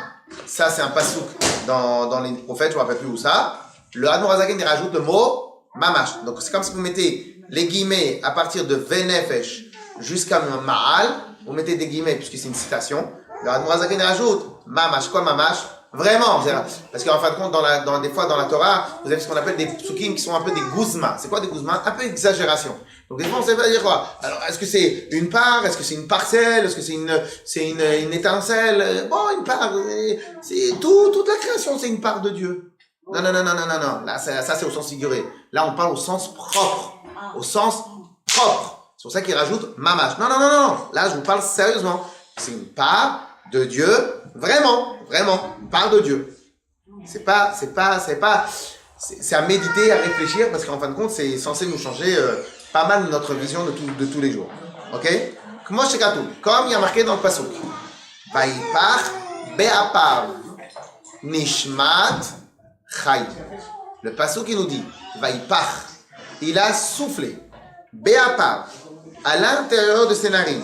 [SPEAKER 1] Ça, c'est un pasouk dans les prophètes, je ne me rappelle plus où ça. Le Admor Hazaken, il rajoute le mot mamash. Donc, c'est comme si vous mettez les guillemets à partir de Venefesh jusqu'à Ma'al. Vous mettez des guillemets puisque c'est une citation. Le Admor Hazaken, il rajoute mamash. Quoi mamash? Vraiment. Parce qu'en fin de compte, des fois dans la Torah, vous avez ce qu'on appelle des psukim qui sont un peu des guzma. C'est quoi des guzma? Un peu exagération. Donc, des fois, on ne sait pas dire quoi. Alors, est-ce que c'est une part? Est-ce que c'est une parcelle? Est-ce que c'est une étincelle? Bon, une part. C'est toute la création, c'est une part de Dieu. Non. Là, ça c'est au sens figuré. Là, on parle au sens propre. Au sens propre. C'est pour ça qu'il rajoute mamash. Non. Là, je vous parle sérieusement. C'est une part de Dieu. Vraiment. Une part de Dieu. C'est à méditer, à réfléchir, parce qu'en fin de compte, c'est censé nous changer pas mal notre vision de tous les jours. Ok? Comme il y a marqué dans le pasuk. Vaïpach be'apav nishmat chayim. Le pasuk qui nous dit Vaïpach, il a soufflé be'apav à l'intérieur de ses narines.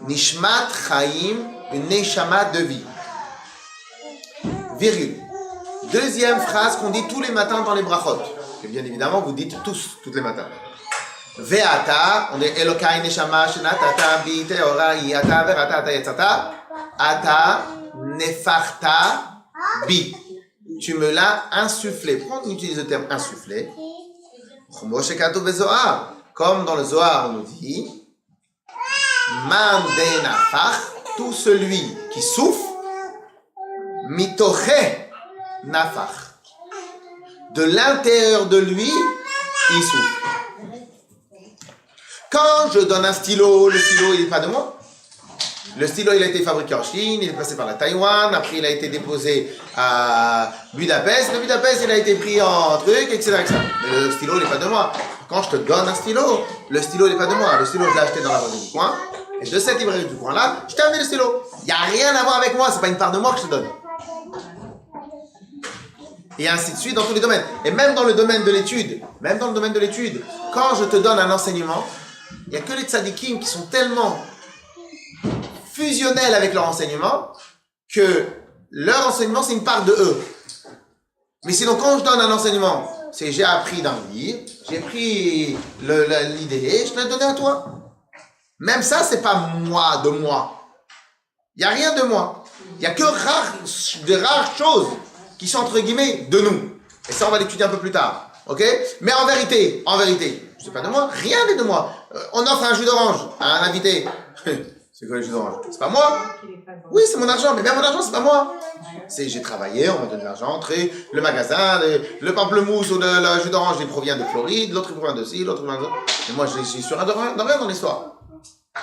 [SPEAKER 1] Nishmat chayim, une neshama de vie. Virgule. Deuxième phrase qu'on dit tous les matins dans les brachot, que bien évidemment vous dites tous les matins. Ve'ata, on dit Elokai neshama shenatata bi teora ata verata ata yetzata ata nefarta bi. Tu me l'as insufflé. Pourquoi on utilise le terme insufflé? Comme dans le Zohar on nous dit Mande nafach, tout celui qui souffle, mitoche nafach. De l'intérieur de lui, il souffle. Quand je donne un stylo, le stylo il n'est pas de moi. Le stylo il a été fabriqué en Chine, il est passé par la Taïwan, après il a été déposé à Budapest. Le Budapest il a été pris en truc, etc. Mais le stylo il n'est pas de moi. Quand je te donne un stylo, le stylo il n'est pas de moi. Le stylo je l'ai acheté dans la librairie du coin. Et de cette librairie du coin là, je t'ai amené le stylo. Il n'y a rien à voir avec moi, c'est pas une part de moi que je te donne. Et ainsi de suite dans tous les domaines. Et même dans le domaine de l'étude, quand je te donne un enseignement, il n'y a que les tzadikim qui sont tellement fusionnels avec leur enseignement que leur enseignement c'est une part de eux. Mais sinon quand je donne un enseignement, c'est j'ai appris d'un livre, j'ai pris l'idée, je te l'ai donné à toi. Même ça c'est pas moi de moi. Il n'y a rien de moi. Il n'y a que de rares choses qui sont entre guillemets de nous. Et ça on va l'étudier un peu plus tard. Ok? Mais en vérité, c'est pas de moi, rien n'est de moi. On offre un jus d'orange à un invité. C'est quoi le jus d'orange? C'est pas moi. Oui, c'est mon argent, mais bien mon argent, c'est pas moi. J'ai travaillé, on m'a donné de l'argent, le magasin, le pamplemousse ou le jus d'orange, il provient de Floride, l'autre il provient de ci, l'autre il provient de... Et moi, je suis sur un de rien dans l'histoire.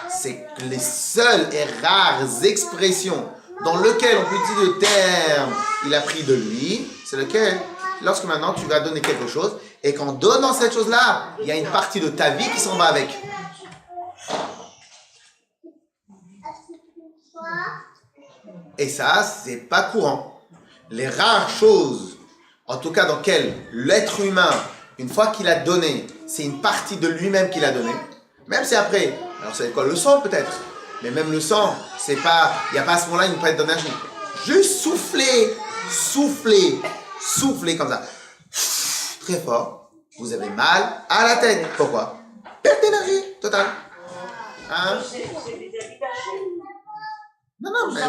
[SPEAKER 1] C'est les seules et rares expressions dans lesquelles on peut utiliser le terme « il a pris de lui », c'est lequel, lorsque maintenant tu vas donner quelque chose, et qu'en donnant cette chose-là, il y a une partie de ta vie qui s'en va avec. Et ça, c'est pas courant. Les rares choses, en tout cas dans lesquelles l'être humain, une fois qu'il a donné, c'est une partie de lui-même qu'il a donné, même si après, alors c'est quoi, le sang peut-être, mais même le sang, c'est pas, il n'y a pas à ce moment-là une perte d'énergie. Juste souffler comme ça. Très fort, vous avez mal à la tête. Pourquoi? Perte d'énergie totale. Hein?
[SPEAKER 5] C'est vis-à-vis d'Hachem.
[SPEAKER 1] Non, mais,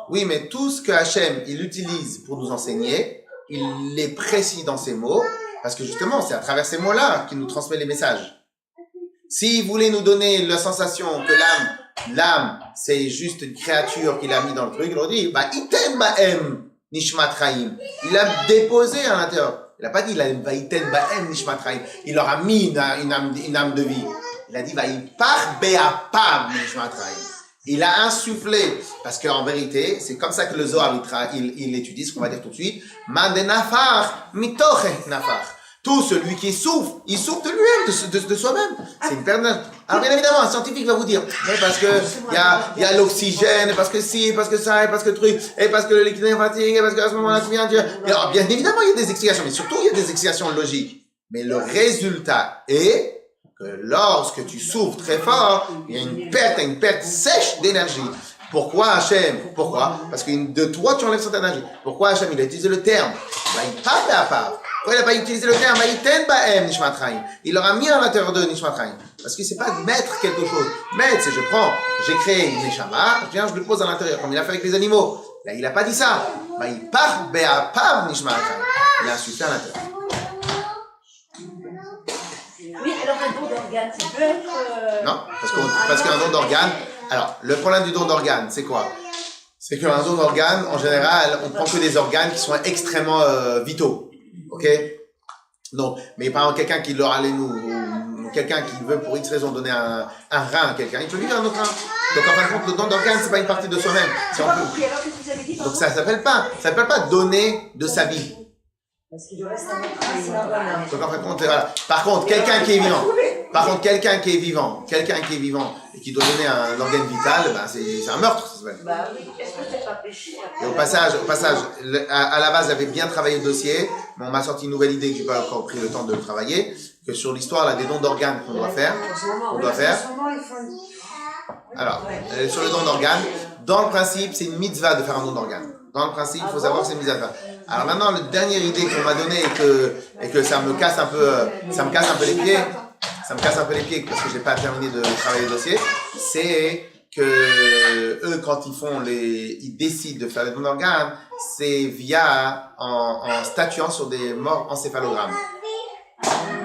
[SPEAKER 1] oui, mais tout ce que Hachem, il utilise pour nous enseigner, il est précis dans ses mots, parce que justement, c'est à travers ces mots-là qu'il nous transmet les messages. S'il voulait nous donner la sensation que l'âme, c'est juste une créature qu'il a mis dans le truc, il aurait dit, iten ba'em nishmat chaim. Il a déposé à l'intérieur. Il n'a pas dit, iten ba'em nishmat chaim. Il leur a mis une âme de vie. Il a dit, vaïpach be'apav nishmat chaim. Il a insufflé, parce qu'en vérité, c'est comme ça que le Zohar, il étudie ce qu'on va dire tout de suite. Mande nafar, mitoche nafar. Tout celui qui souffre, il souffre de lui-même, de soi-même. C'est une perte. Alors bien évidemment, un scientifique va vous dire, mais parce que il y a l'oxygène, parce que si, parce que ça, et parce que le truc, et parce que le liquide est fatigué, et parce qu'à ce moment-là, tu viens Dieu. Alors bien évidemment, il y a des explications, mais surtout, il y a des explications logiques. Mais le résultat est que lorsque tu souffres très fort, il y a une perte sèche d'énergie. Pourquoi Hachem? Pourquoi? Parce que de toi, tu enlèves cette énergie. Pourquoi Hachem? Il a utilisé le terme. Pourquoi il n'a pas utilisé le terme? Il l'aura mis à l'intérieur de Nishmat Chaim. Parce que c'est pas mettre quelque chose. Mettre, c'est j'ai créé une Neshama, je le pose à l'intérieur, comme il a fait avec les animaux. Là, il n'a pas dit ça. Il part be'apav Nishmat Chaim. Il a insufflé à l'intérieur.
[SPEAKER 3] Oui, alors un don d'organe, ça peut être...
[SPEAKER 1] Non, parce qu'un don d'organe... Alors, le problème du don d'organe, c'est quoi? C'est qu'un don d'organe, en général, on prend que des organes qui sont extrêmement vitaux. Ok? Donc, mais par exemple, quelqu'un qui leur allait ou quelqu'un qui veut pour X raison donner un rein à quelqu'un, il peut lui donner un autre rein. Donc en fin de compte, le don d'organe, c'est pas une partie de soi-même.
[SPEAKER 3] J'ai pas compris, alors qu'est-ce que vous avez dit?
[SPEAKER 1] Donc ça s'appelle pas donner de sa vie.
[SPEAKER 4] Parce qu'il lui reste un autre rein, c'est un bon âme.
[SPEAKER 1] Donc en fin de compte, voilà. Par contre, quelqu'un qui est vivant et qui doit donner un organe vital, ben c'est un meurtre, ça s'appelle.
[SPEAKER 5] Bah oui, est-ce que c'est pas péché?
[SPEAKER 1] Et au passage, à la base, j'avais bien travaillé le dossier, mais on m'a sorti une nouvelle idée que j'ai pas encore pris le temps de le travailler, que sur l'histoire là des dons d'organes qu'on doit faire, Alors, sur le don d'organes, dans le principe, c'est une mitzvah de faire un don d'organes. Dans le principe, il faut savoir que c'est une mitzvah. Alors maintenant, la dernière idée qu'on m'a donnée et que ça me casse un peu les pieds, parce que j'ai pas terminé de travailler le dossier, c'est que eux, quand ils décident de faire des dons d'organes, c'est en statuant sur des morts encéphalogrammes.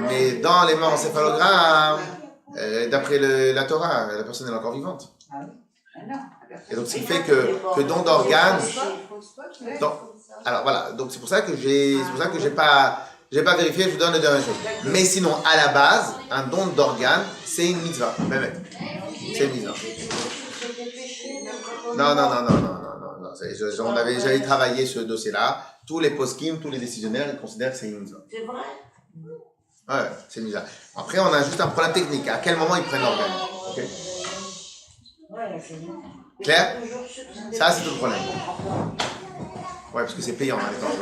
[SPEAKER 1] Mais dans les morts encéphalogrammes, d'après la Torah, la personne est encore vivante. Et donc, ce qui fait que don d'organes. Alors voilà, donc c'est pour ça que j'ai pas vérifié, je vous donne la dernière chose. Mais sinon, à la base, un don d'organes, c'est une mitzvah. C'est une mitzvah. Non. J'avais travaillé ce dossier-là. Tous les poskim, tous les décisionnaires, ils considèrent que c'est une mitzvah.
[SPEAKER 5] C'est vrai?
[SPEAKER 1] Ouais, c'est une mitzvah. Après, on a juste un problème technique. À quel moment ils prennent l'organe? Ok? Claire? Ça, c'est tout le problème. Ouais, parce que c'est payant, hein, les temps.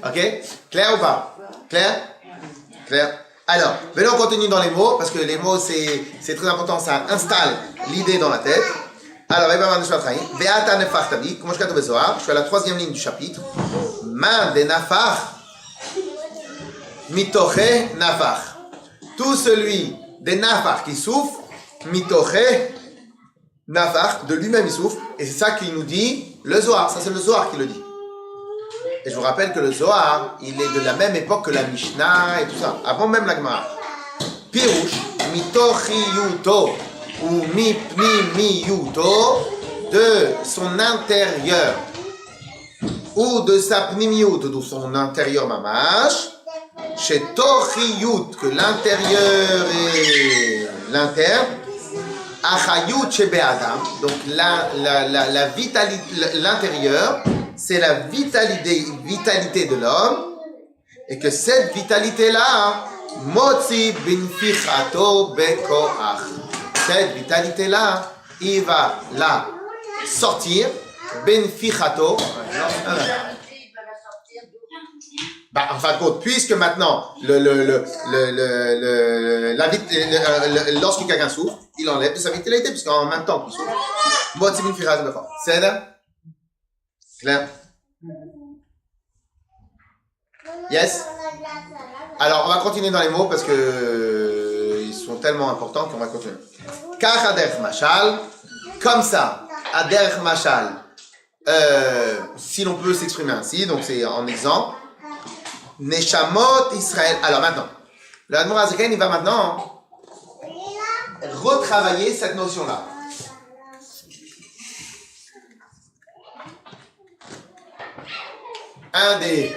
[SPEAKER 1] Ok? Claire ou pas? Claire? Alors, maintenant on continue dans les mots, parce que les mots, c'est très important, ça installe l'idée dans la tête. Alors, je suis à la 3e ligne du chapitre. Man de nafar, mitoche nafar. Tout celui des nafar qui souffre, mitoche nafar, de lui-même il souffre, et c'est ça qu'il nous dit le Zohar. Ça, c'est le Zohar qui le dit. Et je vous rappelle que le Zohar, il est de la même époque que la Mishnah et tout ça, avant même la Gemara. Pirouche, mitochiyuto ou mipnimiyuto, de son intérieur ou de sa pnimiyut, de son intérieur mamash, chez tochiyut, que l'intérieur est l'interne, achayut chez be'adam, donc la vitalité, l'intérieur, c'est la vitalité de l'homme, et que cette vitalité-là, motzi binfichato bekoach. Cette vitalité-là, il va la sortir, benfichato. En fin de compte, puisque maintenant, lorsque quelqu'un souffre, il enlève de sa vitalité, puisqu'en même temps qu'il souffre, motzi binfichato bekoach. C'est là? Claire? Yes? Alors, on va continuer dans les mots parce que ils sont tellement importants qu'on va continuer. Kach aderech mashal, comme ça, aderech mashal, si l'on peut s'exprimer ainsi, donc c'est en exemple, Neshamot Israël. Alors maintenant, le Admor Azaken, il va maintenant retravailler cette notion-là. Un des,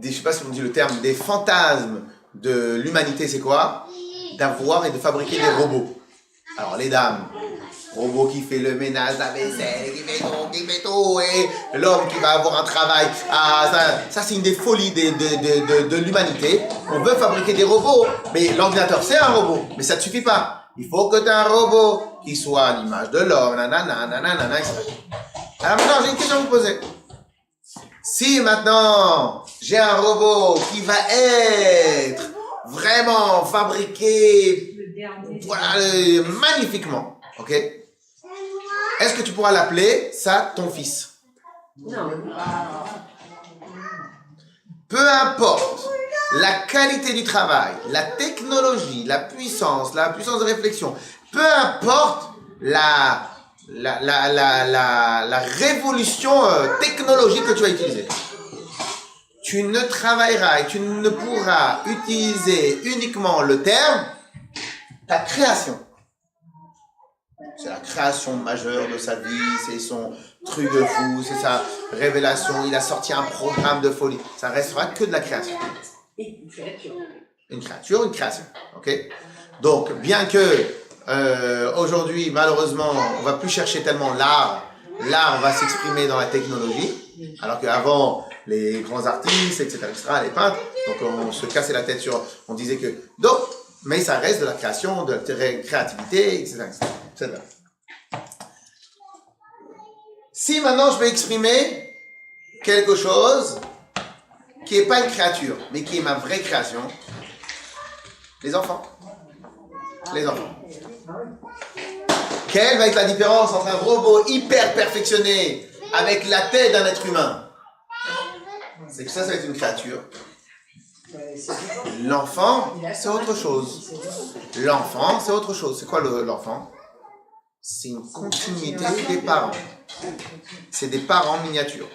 [SPEAKER 1] je sais pas si on dit le terme, des fantasmes de l'humanité, c'est quoi? D'avoir et de fabriquer des robots. Alors les dames, robot qui fait le ménage, la vaisselle, qui fait tout, et l'homme qui va avoir un travail. Ah, ça c'est une des folies de l'humanité. On veut fabriquer des robots, mais l'ordinateur c'est un robot, mais ça ne suffit pas. Il faut que tu aies un robot qui soit à l'image de l'homme, nanana, etc. Alors maintenant j'ai une question à vous poser. Si maintenant j'ai un robot qui va être vraiment fabriqué magnifiquement, ok? Est-ce que tu pourras l'appeler ça ton fils?
[SPEAKER 3] Non.
[SPEAKER 1] Peu importe la qualité du travail, la technologie, la puissance de réflexion, peu importe la révolution technologique que tu vas utiliser. Tu ne travailleras et tu ne pourras utiliser uniquement le terme ta création. C'est la création majeure de sa vie, c'est truc de fou, c'est sa révélation, il a sorti un programme de folie. Ça restera que de la création.
[SPEAKER 3] Une créature.
[SPEAKER 1] Une créature, une création. Ok? Donc, bien que aujourd'hui, malheureusement, on va plus chercher tellement l'art. L'art va s'exprimer dans la technologie, alors qu'avant, les grands artistes, etc., les peintres, donc on se cassait la tête sur, on disait que, donc, mais ça reste de la création, de la créativité, etc., etc. Si maintenant je vais exprimer quelque chose qui n'est pas une créature, mais qui est ma vraie création, les enfants. Les enfants. Quelle va être la différence entre un robot hyper perfectionné avec la tête d'un être humain? C'est que ça va être une créature. L'enfant, c'est autre chose. L'enfant, c'est autre chose. C'est quoi l'enfant? C'est une continuité des parents. C'est des parents miniatures.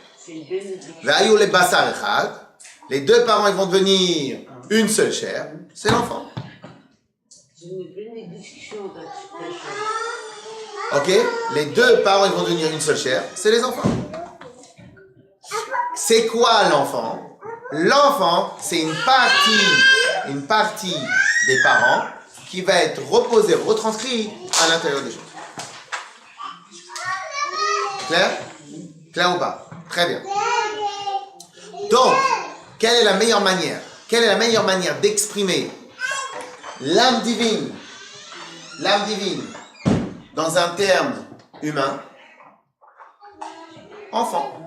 [SPEAKER 1] Les deux parents, ils vont devenir une seule chair. C'est l'enfant. Ok? Les deux parents, ils vont devenir une seule chair. C'est les enfants. C'est quoi l'enfant? L'enfant, c'est une partie des parents qui va être reposée, retranscrite à l'intérieur des gens. Clair? Clair ou pas? Très bien. Donc, quelle est la meilleure manière? Quelle est la meilleure manière d'exprimer l'âme divine dans un terme humain? Enfant.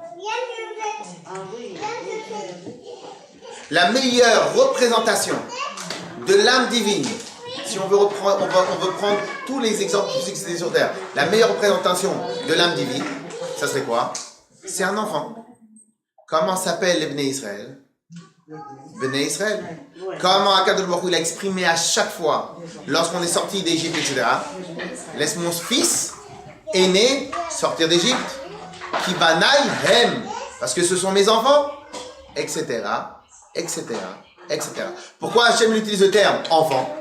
[SPEAKER 1] La meilleure représentation de l'âme divine, si on veut reprendre, on veut prendre tous les exemples qui existent sur Terre, la meilleure représentation de l'âme divine, ça serait quoi? C'est un enfant. Comment s'appellent les Bnei Israël? Bnei Israël. Comment Akadosh Baruch Hu il a exprimé à chaque fois, lorsqu'on est sorti d'Égypte, etc. Laisse mon fils aîné sortir d'Égypte. Kibanaï hem, parce que ce sont mes enfants, etc., etc., etc. Pourquoi Hachem utilise le terme enfant?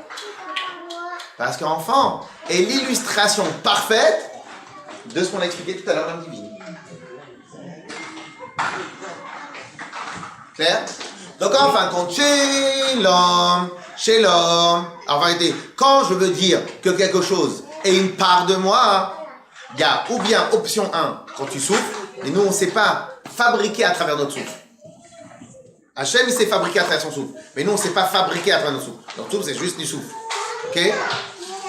[SPEAKER 1] Parce qu'enfant est l'illustration parfaite de ce qu'on a expliqué tout à l'heure dans le divin. Clair? Donc en fin de compte, chez l'homme, en vérité, quand je veux dire que quelque chose est une part de moi, il y a ou bien option 1, quand tu souffles, et nous on ne sait pas fabriquer à travers notre souffle. Hachem il s'est fabriqué à travers son souffle, mais nous on ne sait pas fabriquer à travers notre souffle. Notre souffle c'est juste du souffle. Ok?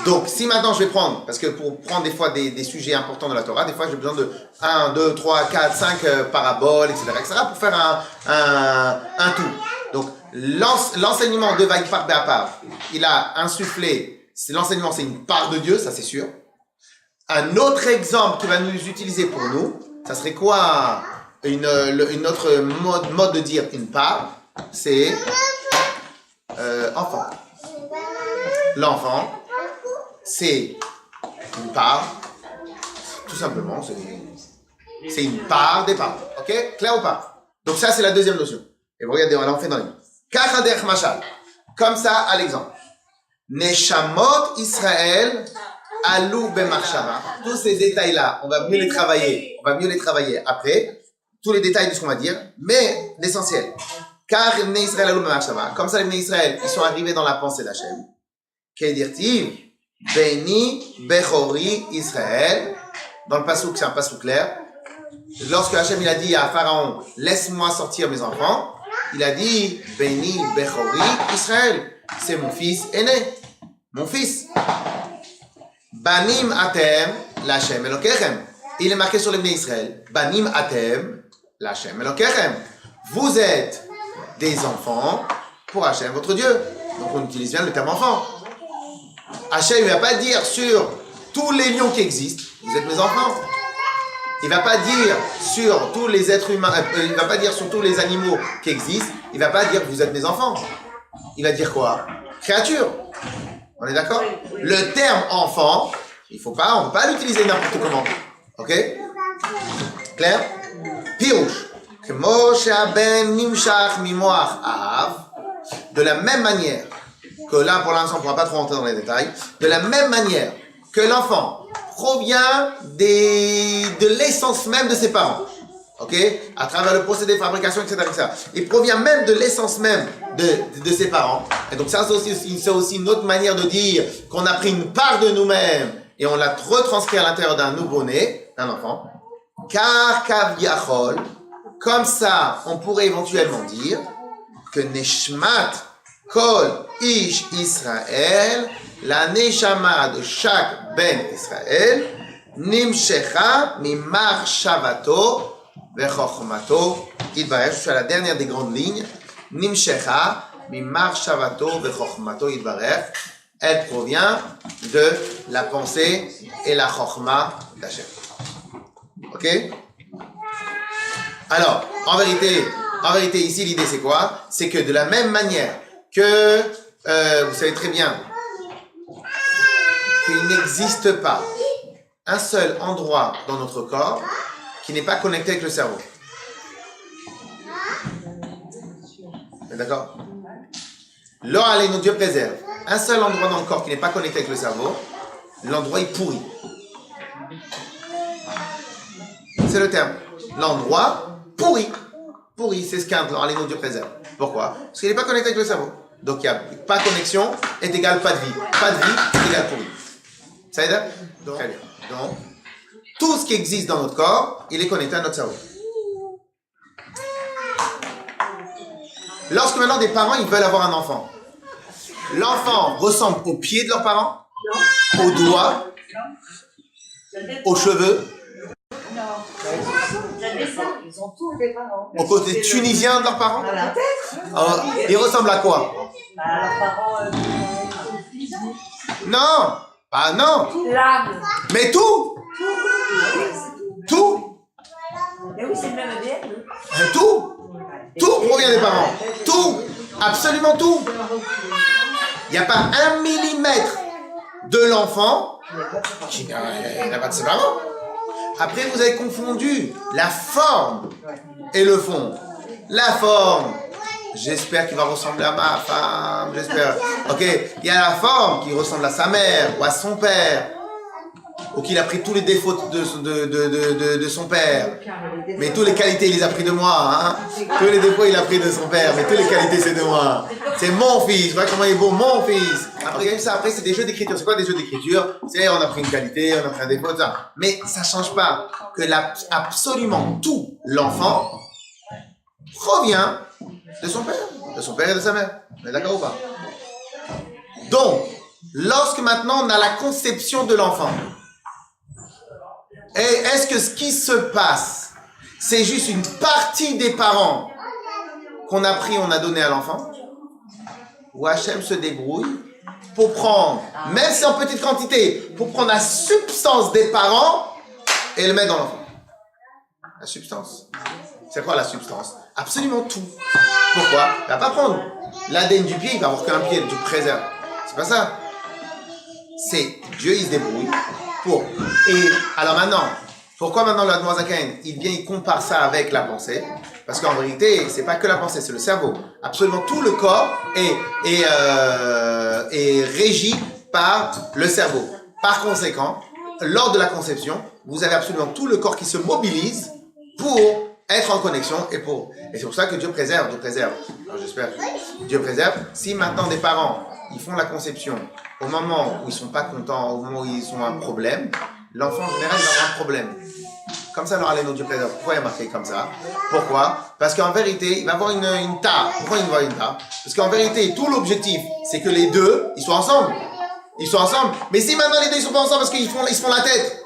[SPEAKER 1] Donc si maintenant je vais prendre, parce que pour prendre des fois des sujets importants de la Torah, des fois j'ai besoin de 1, 2, 3, 4, 5 paraboles, etc., pour faire un tout. Donc l'enseignement de Vaïpar Be'apar, il a insufflé, l'enseignement c'est une part de Dieu, ça c'est sûr. Un autre exemple qui va nous utiliser pour nous, ça serait quoi une autre mode de dire une part, c'est enfant. L'enfant, c'est une part, tout simplement, c'est une part des parts. Ok? Clair ou pas? Donc ça, c'est la deuxième notion. Et vous regardez, on l'a fait dans les mots. Kachader Machal. Comme ça, à l'exemple. Neshamot Israël alou b'marshava. Tous ces détails-là, on va mieux les travailler. On va mieux les travailler après. Tous les détails de ce qu'on va dire. Mais l'essentiel. Car les Bnei Israël alou b'marshava. Comme ça, les Bnei Israël, ils sont arrivés dans la pensée d'Hachem. Kedirtiv. Beni Bechori Israël. Dans le passouk, c'est un passouk clair. Lorsque Hachem il a dit à Pharaon, laisse-moi sortir mes enfants, il a dit Beni Bechori Israël. C'est mon fils aîné. Mon fils. Banim Atem Lachem Elokechem. Il est marqué sur les Bnei Israël. Banim Atem Lachem Elokechem. Vous êtes des enfants pour Hachem, votre Dieu. Donc on utilise bien le terme enfant. Hachem ne va pas dire sur tous les lions qui existent, vous êtes mes enfants. Il ne va pas dire sur tous les êtres humains, il ne va pas dire sur tous les animaux qui existent, il ne va pas dire vous êtes mes enfants. Il va dire quoi? Créature. On est d'accord? Le terme enfant, on ne peut pas l'utiliser n'importe comment. Ok? Clair? Pirouche. De la même manière que là, pour l'instant, on ne pourra pas trop rentrer dans les détails. De la même manière que l'enfant provient de l'essence même de ses parents. Ok? À travers le procédé de fabrication, etc., etc. Il provient même de l'essence même de ses parents. Et donc ça, c'est aussi une autre manière de dire qu'on a pris une part de nous-mêmes et on l'a retranscrit à l'intérieur d'un nouveau-né, d'un enfant. Car Kavyachol, comme ça, on pourrait éventuellement dire que Neshmat Kol Ish Israël, la Neshama de chaque Ben Israël, Nimshecha Mimar Shavato Vechochmato Yitbarech. Je suis à la dernière des grandes lignes. Nimshecha Mimar Shavato Vechochmato Yitbarech. Elle provient de la pensée et la chokhma d'Hachem. Ok? Alors, en vérité, ici, l'idée c'est quoi? C'est que de la même manière que, vous savez très bien, qu'il n'existe pas un seul endroit dans notre corps qui n'est pas connecté avec le cerveau. D'accord? Là, allez, nos Dieu préserve. Un seul endroit dans le corps qui n'est pas connecté avec le cerveau, l'endroit est pourri. C'est le terme. L'endroit pourri. Pourri, c'est ce qu'un allez, nos Dieu préserve. Pourquoi? Parce qu'il n'est pas connecté avec le cerveau. Donc, il n'y a pas de connexion est égal pas de vie. Pas de vie est égal pourri. Ça aide? Très bien. Donc, tout ce qui existe dans notre corps, il est connecté à notre cerveau. Lorsque maintenant des parents, ils veulent avoir un enfant, l'enfant ressemble aux pieds de leurs parents, aux doigts, aux cheveux,
[SPEAKER 4] Ils ont tous des parents.
[SPEAKER 1] au côté tunisien de leurs parents.
[SPEAKER 4] Voilà.
[SPEAKER 1] Ils ressemblent à quoi?
[SPEAKER 4] Leurs parents,
[SPEAKER 1] Non, ah non,
[SPEAKER 3] L'âme.
[SPEAKER 1] mais tout,
[SPEAKER 3] Mais oui, c'est le même ADN.
[SPEAKER 1] tout provient des parents, tout, absolument tout. Il n'y a pas 1 millimètre de l'enfant qui n'a pas de ses parents. Après, vous avez confondu la forme et le fond. La forme, j'espère qu'il va ressembler à ma femme, j'espère. Ok, il y a la forme qui ressemble à sa mère ou à son père, ou qu'il a pris tous les défauts de son père. Mais toutes les qualités, il les a pris de moi. Hein? Tous les défauts, il a pris de son père. Mais toutes les qualités, c'est de moi. C'est mon fils. Voilà comment il est beau, mon fils. Après, c'est des jeux d'écriture. C'est quoi des jeux d'écriture? C'est on a pris une qualité, on a pris un défaut, tout ça. Mais ça change pas que absolument tout l'enfant provient de son père et de sa mère. On est d'accord ou pas? Donc, lorsque maintenant on a la conception de l'enfant, et est-ce que ce qui se passe, c'est juste une partie des parents qu'on a pris, on a donné à l'enfant? Ou Hachem se débrouille pour prendre, même si en petite quantité, pour prendre la substance des parents et le mettre dans l'enfant? La substance. C'est quoi la substance? Absolument tout. Pourquoi? Il va pas prendre l'ADN du pied, il va avoir qu'un pied, du préserve. C'est pas ça. C'est Dieu, il se débrouille pour. Et alors maintenant, pourquoi maintenant le Admoazaken, il vient, il compare ça avec la pensée? Parce qu'en vérité, c'est pas que la pensée, c'est le cerveau. Absolument tout le corps est régi par le cerveau. Par conséquent, lors de la conception, vous avez absolument tout le corps qui se mobilise pour être en connexion et c'est pour ça que Dieu préserve. Alors j'espère que Dieu préserve. Si maintenant des parents, ils font la conception au moment où ils sont pas contents, au moment où ils ont un problème, l'enfant en général il va avoir un problème. Comme ça, alors allez, Dieu préserve. Pourquoi il y a marqué comme ça? Pourquoi? Parce qu'en vérité, il va avoir une tare. Pourquoi il va avoir une tare? Parce qu'en vérité, tout l'objectif, c'est que les deux, ils soient ensemble. Ils sont ensemble. Mais si maintenant les deux, ils sont pas ensemble parce qu'ils se font la tête.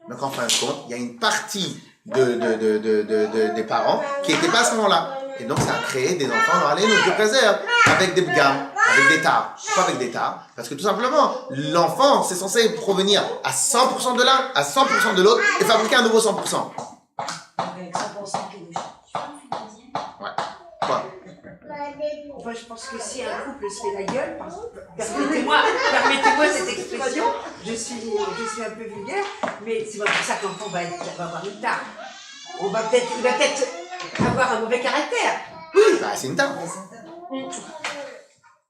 [SPEAKER 1] Donc en fin de compte, il y a une partie des parents qui n'étaient pas à ce moment-là. Et donc ça a créé des enfants, alors allez, Dieu préserve, avec des bgams, avec des tares. Pourquoi avec des tares? Parce que tout simplement, l'enfant, c'est censé provenir à 100% de l'un, à 100% de l'autre, et fabriquer un nouveau 100%.
[SPEAKER 4] avec 100% qui bouge.
[SPEAKER 1] Ouais. Quoi?
[SPEAKER 3] Enfin, je pense que si un couple se fait la gueule, permettez-moi cette expression, je suis un peu vulgaire, mais c'est pas pour ça que l'enfant va avoir une tare. Il va peut-être avoir un mauvais caractère.
[SPEAKER 1] Bah, c'est une tare.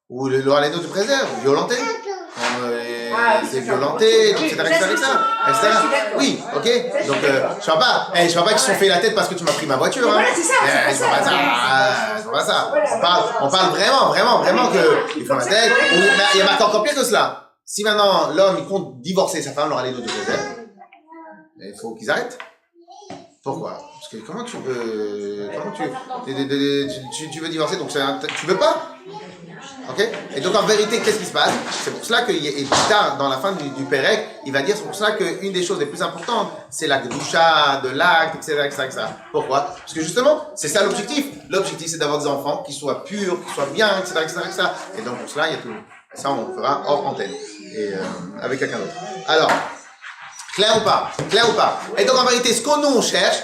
[SPEAKER 1] Ou le Loraléno te préserve, violenté. c'est violenté, etc. Oui, ok. Donc, je ne parle pas qu'ils se sont fait la tête parce que tu m'as pris ma voiture. Hein.
[SPEAKER 3] Voilà, c'est ça.
[SPEAKER 1] C'est pas ça. On parle vraiment que ils font la tête. Il y a marqué encore pire que cela. Si maintenant l'homme il compte divorcer sa femme, leur aller de désert, il faut qu'ils arrêtent. Pourquoi? Parce que comment tu veux divorcer, donc tu veux pas? Ok? Et donc en vérité, qu'est-ce qui se passe? C'est pour cela que, et plus tard, dans la fin du Pérec, il va dire, c'est pour cela qu'une des choses les plus importantes, c'est la gdoucha de l'acte, etc. Pourquoi? Parce que justement, c'est ça l'objectif. L'objectif, c'est d'avoir des enfants qui soient purs, qui soient bien, etc. Et donc pour cela, il y a tout. Ça, on le fera hors antenne. Et avec quelqu'un d'autre. Alors, clair ou pas? Et donc en vérité, ce que nous on cherche,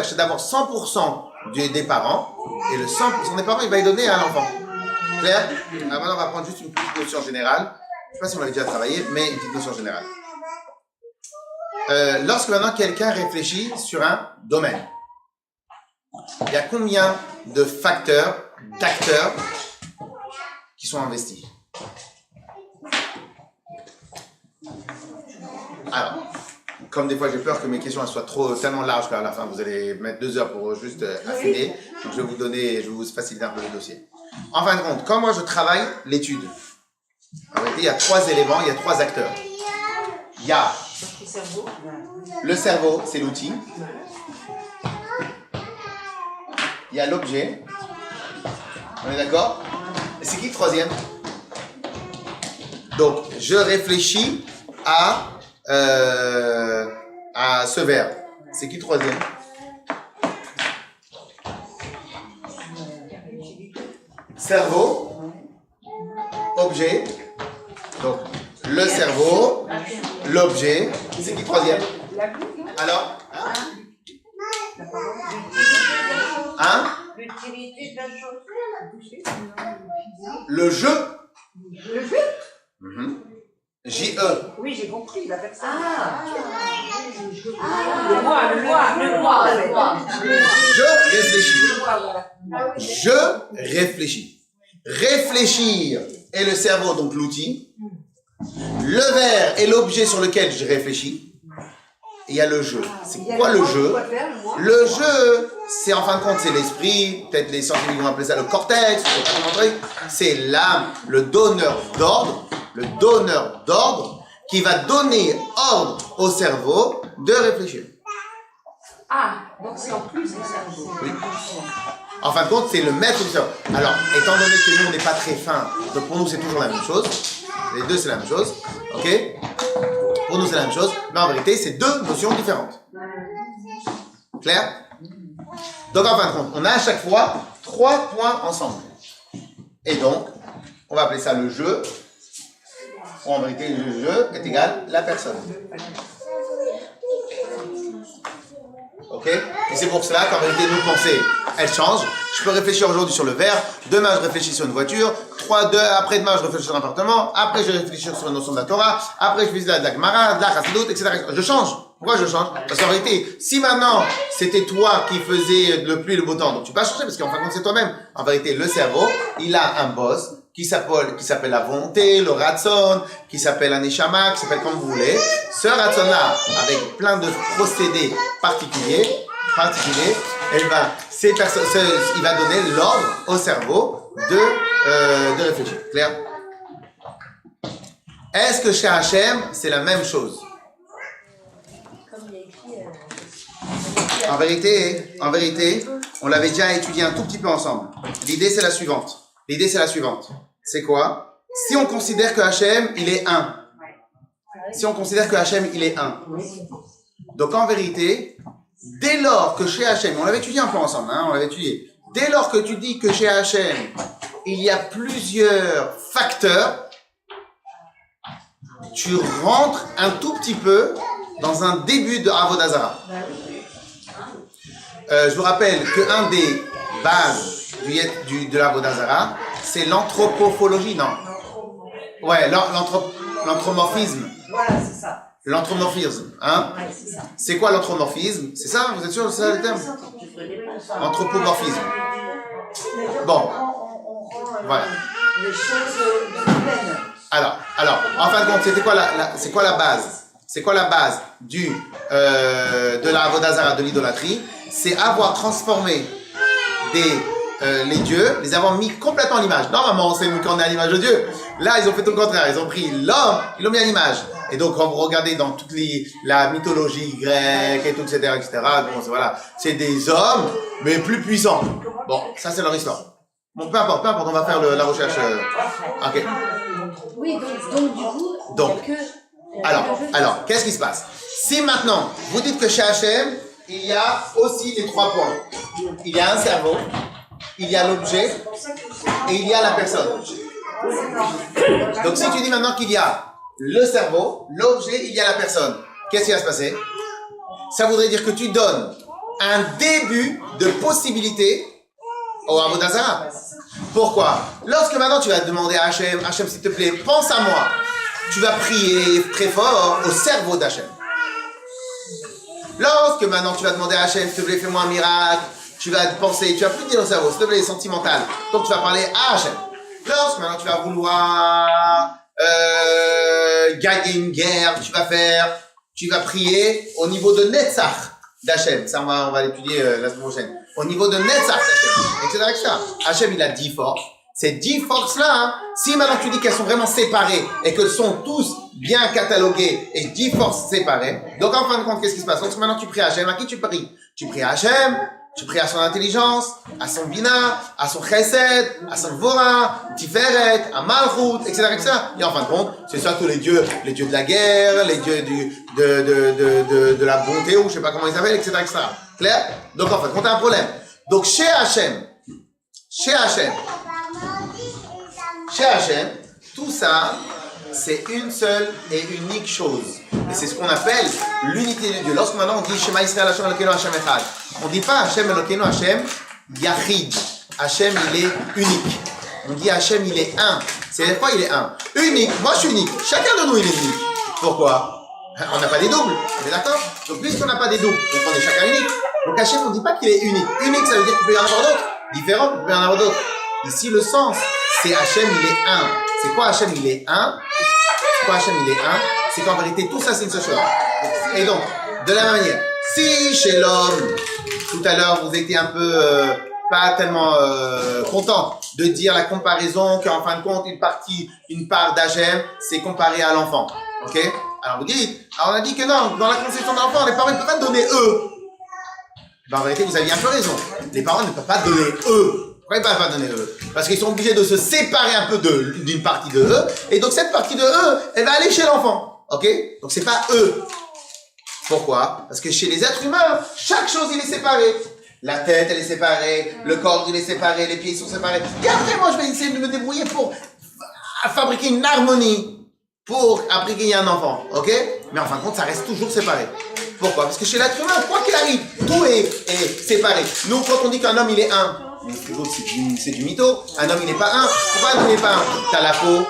[SPEAKER 1] c'est d'avoir 100% des parents, et le 100% des parents, il va y donner à l'enfant. Clair? Alors maintenant, on va prendre juste une petite notion générale. Je ne sais pas si on l'avait déjà travaillé, mais une petite notion générale. Lorsque maintenant quelqu'un réfléchit sur un domaine, il y a combien de facteurs, d'acteurs qui sont investis? Alors, comme des fois j'ai peur que mes questions soient tellement larges qu'à la fin vous allez mettre 2 heures pour juste affiner, donc je vais vous faciliter un peu le dossier. En fin de compte, quand moi je travaille l'étude, en réalité il y a 3 éléments, il y a 3 acteurs. Il y a le cerveau, c'est l'outil. Il y a l'objet. On est d'accord? Et c'est qui le troisième? Donc, je réfléchis à ce verbe. C'est qui le troisième? Cerveau, objet. Donc, le cerveau, l'objet. C'est qui le troisième? Alors? Hein?
[SPEAKER 5] L'utilité de la chose.
[SPEAKER 1] Le jeu.
[SPEAKER 3] Le jeu?
[SPEAKER 1] J-E.
[SPEAKER 3] Oui, j'ai compris, la personne.
[SPEAKER 5] Le moi.
[SPEAKER 1] Je réfléchis. Réfléchir est le cerveau, donc l'outil. Le verbe est l'objet sur lequel je réfléchis. Et il y a le jeu. C'est quoi le jeu? Le jeu, c'est en fin de compte, c'est l'esprit, peut-être les scientifiques vont appeler ça le cortex, c'est l'âme, le donneur d'ordre qui va donner ordre au cerveau de réfléchir.
[SPEAKER 3] Ah, donc c'est en plus du cerveau.
[SPEAKER 1] Oui. En fin de compte, c'est le maître du cerveau. Alors, étant donné que nous, on n'est pas très fin, donc pour nous, c'est toujours la même chose. Les deux, c'est la même chose. Ok? Pour nous, c'est la même chose. Mais en vérité, c'est 2 notions différentes. Clair? Donc, en fin de compte, on a à chaque fois 3 points ensemble. Et donc, on va appeler ça le jeu. En vérité, le jeu est égal à la personne. Ok? Et c'est pour cela qu'en réalité, nos pensées, elles changent. Je peux réfléchir aujourd'hui sur le verre, demain je réfléchis sur une voiture, après-demain je réfléchis sur un appartement, après je réfléchis sur une notion de la Torah, après je fais de la Gemara, de la Chassidut, etc. Je change. Pourquoi je change? Parce qu'en réalité, si maintenant c'était toi qui faisais le pluie et le beau temps, donc tu peux pas changer parce qu'en fin de compte c'est toi-même. En vérité, le cerveau, il a un boss qui s'appelle la volonté, le ratson, qui s'appelle un neshama, qui s'appelle comme vous voulez. Ce ratson-là, avec plein de procédés particuliers, il va donner l'ordre au cerveau de réfléchir. Clair? Est-ce que chez Hachem, c'est la même chose? En vérité, on l'avait déjà étudié un tout petit peu ensemble. L'idée, c'est la suivante. C'est quoi? Si on considère que Hachem, il est un. Donc en vérité, dès lors que chez Hachem, on l'avait étudié un peu ensemble, dès lors que tu dis que chez Hachem, il y a plusieurs facteurs, tu rentres un tout petit peu dans un début de Avodah Zarah. Je vous rappelle qu'un des bases de l'Avodah Zarah, c'est l'anthropophologie, non? Ouais, l'anthropomorphisme.
[SPEAKER 4] Voilà, c'est ça.
[SPEAKER 1] L'anthropomorphisme, hein?
[SPEAKER 4] Ouais, c'est ça.
[SPEAKER 1] C'est quoi l'anthropomorphisme? C'est ça? Vous êtes sûr que c'est ça le terme? Anthropomorphisme. Bon.
[SPEAKER 4] On rend
[SPEAKER 1] voilà.
[SPEAKER 4] les choses humaines.
[SPEAKER 1] en fin de compte, c'est quoi la base? C'est quoi la base de la Avodah Zarah, de l'idolâtrie? C'est avoir transformé les dieux, les avoir mis complètement à l'image. Normalement, c'est nous qu'on est à l'image de Dieu. Là, ils ont fait tout le contraire. Ils ont pris l'homme, ils l'ont mis à l'image. Et donc, quand vous regardez dans toute la mythologie grecque et tout, etc., bon, voilà, c'est des hommes, mais plus puissants. Bon, ça, c'est leur histoire. Bon, peu importe, on va faire la recherche. Ok.
[SPEAKER 6] Oui, donc du coup,
[SPEAKER 1] Donc,
[SPEAKER 6] il y a que...
[SPEAKER 1] alors, qu'est-ce qui se passe? Si maintenant, vous dites que chez Hachem, il y a aussi les 3 points. Il y a un cerveau, il y a l'objet, et il y a la personne. Donc, si tu dis maintenant qu'il y a le cerveau, l'objet, il y a la personne, qu'est-ce qui va se passer? Ça voudrait dire que tu donnes un début de possibilité au Avodah Zarah. Pourquoi? Lorsque maintenant tu vas demander à Hachem, Hachem s'il te plaît, pense à moi, tu vas prier très fort au cerveau d'Hachem. Lorsque maintenant tu vas demander à Hachem, s'il te plaît, fais-moi un miracle, tu vas penser, tu vas plus dire au cerveau, s'il te plaît, sentimental, donc tu vas parler à Hachem. Lorsque maintenant tu vas vouloir gagner une guerre, tu vas prier au niveau de Netzach d'Hachem. Ça, on va l'étudier la semaine prochaine. Au niveau de Netzach d'Hachem, etc. Hachem, il a 10 forces. Ces 10 forces-là, hein, si maintenant tu dis qu'elles sont vraiment séparées et qu'elles sont tous bien cataloguées et 10 forces séparées, donc en fin de compte, qu'est-ce qui se passe? Donc maintenant tu pries à Hachem, à qui tu pries? Tu pries à Hachem, tu pries à son intelligence, à son bina, à son chesed, à son vora, tiferet, à malchut, etc., etc. Et en fin de compte, c'est ça tous les dieux de la guerre, les dieux de la bonté, ou je sais pas comment ils s'appellent, etc., etc. Clair? Donc en fin de compte, t'as un problème. Donc chez Hachem, tout ça, c'est une seule et unique chose. Et c'est ce qu'on appelle l'unité de Dieu. Lorsque maintenant on dit Shema Yisrael Hashem Elokeinu Hashem Echad, on dit pas Hashem Elokeinu Hashem Yachid. Hashem, il est unique. On dit Hashem, il est un. C'est quoi il est un? Unique. Moi, je suis unique. Chacun de nous, il est unique. Pourquoi? On n'a pas des doubles. On est d'accord? Donc, puisqu'on n'a pas des doubles, donc on est chacun unique. Donc, Hashem, on ne dit pas qu'il est unique. Unique, ça veut dire qu'il peut y en avoir d'autres. Différent, il peut y en avoir d'autres. Ici, le sens, c'est Hashem, il est un. C'est quoi Hashem, il est un? C'est quoi Hashem, il est un? C'est qu'en vérité, tout ça, c'est une seule chose. Et donc, de la même manière, si chez l'homme, tout à l'heure, vous étiez un peu pas tellement content de dire la comparaison qu'en fin de compte, une part d'Hachem, c'est comparé à l'enfant. Ok? Alors vous dites, alors on a dit que non, dans la conception de l'enfant, les parents ne peuvent pas donner eux. Ben, en vérité, vous aviez un peu raison. Les parents ne peuvent pas donner eux. Pourquoi ils ne peuvent pas donner eux? Parce qu'ils sont obligés de se séparer un peu d'une partie de eux. Et donc cette partie de eux, elle va aller chez l'enfant. Ok? Donc c'est pas eux. Pourquoi? Parce que chez les êtres humains, chaque chose il est séparée. La tête elle est séparée, le corps il est séparé, les pieds sont séparés. Et après moi je vais essayer de me débrouiller pour fabriquer une harmonie pour fabriquer un enfant. Ok? Mais en fin de compte ça reste toujours séparé. Pourquoi? Parce que chez l'être humain, quoi qu'il arrive, tout est séparé. Nous quand on dit qu'un homme il est un, c'est du mytho. Un homme il n'est pas un. Pourquoi un homme il n'est pas un? T'as la peau.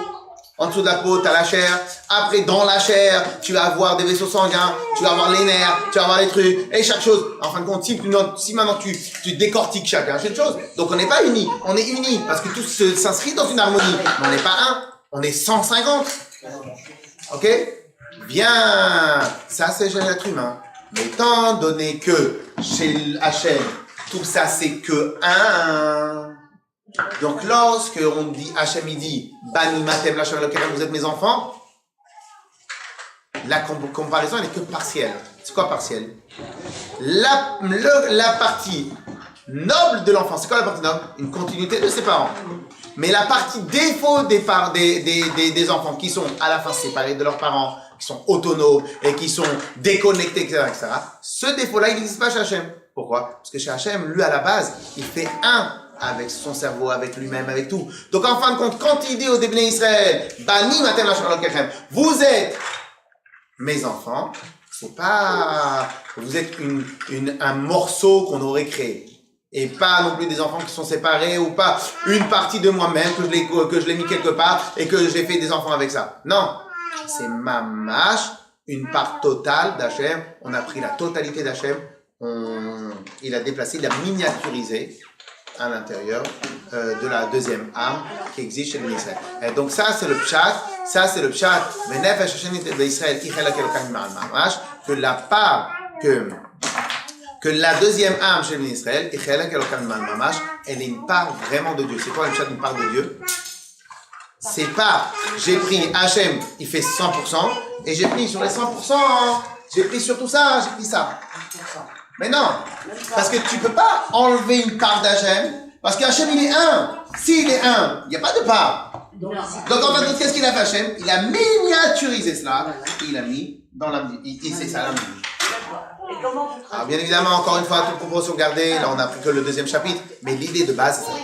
[SPEAKER 1] En dessous de la peau, tu as la chair. Après, dans la chair, tu vas avoir des vaisseaux sanguins, tu vas avoir les nerfs, tu vas avoir les trucs, et chaque chose. En fin de compte, si maintenant tu décortiques chacun, c'est une chose. Donc on n'est pas unis, on est unis, parce que tout s'inscrit dans une harmonie. Mais on n'est pas un, on est 150. Ok? Bien, ça c'est chez l'être humain. Mais étant donné que chez Hachem, tout ça c'est que un. Donc, lorsque on dit, Hachem il dit, Bani Matem Lachem Elokeinu, vous êtes mes enfants, la comparaison elle est que partielle. C'est quoi partielle? La partie noble de l'enfant, c'est quoi la partie noble? Une continuité de ses parents. Mais la partie défaut des enfants qui sont à la fin séparés de leurs parents, qui sont autonomes et qui sont déconnectés, etc., ce défaut-là, il n'existe pas chez Hachem. Pourquoi? Parce que chez Hachem, lui à la base, il fait un avec son cerveau, avec lui-même, avec tout. Donc en fin de compte, quand il dit au Bnei Israël, Bani Matem Lachem Elokeinu, vous êtes mes enfants, c'est pas, vous êtes un morceau qu'on aurait créé. Et pas non plus des enfants qui sont séparés ou pas une partie de moi-même que je l'ai mis quelque part et que j'ai fait des enfants avec ça. Non. C'est mamash, une part totale d'Hachem. On a pris la totalité d'Hachem. Il a déplacé, il a miniaturisé. à l'intérieur de la deuxième âme qui existe chez les Israël. Et donc ça c'est le pshat, que la part que la deuxième âme chez les Israël, elle est une part vraiment de Dieu. C'est quoi le pshat, une part de Dieu? C'est pas, j'ai pris Hachem, il fait 100%, et j'ai pris sur les 100%, j'ai pris sur tout ça, j'ai pris ça. Mais non, parce que tu peux pas enlever une part d'Hachem, parce qu'Hachem il est un. S'il est un, il n'y a pas de part. Donc en fait, qu'est-ce qu'il a fait Hachem? Il a miniaturisé cela, et il a mis dans la c'est ça la Alors bien évidemment, encore une fois, toute proportion gardée, là on n'a pris que le deuxième chapitre, mais l'idée de base c'est ça.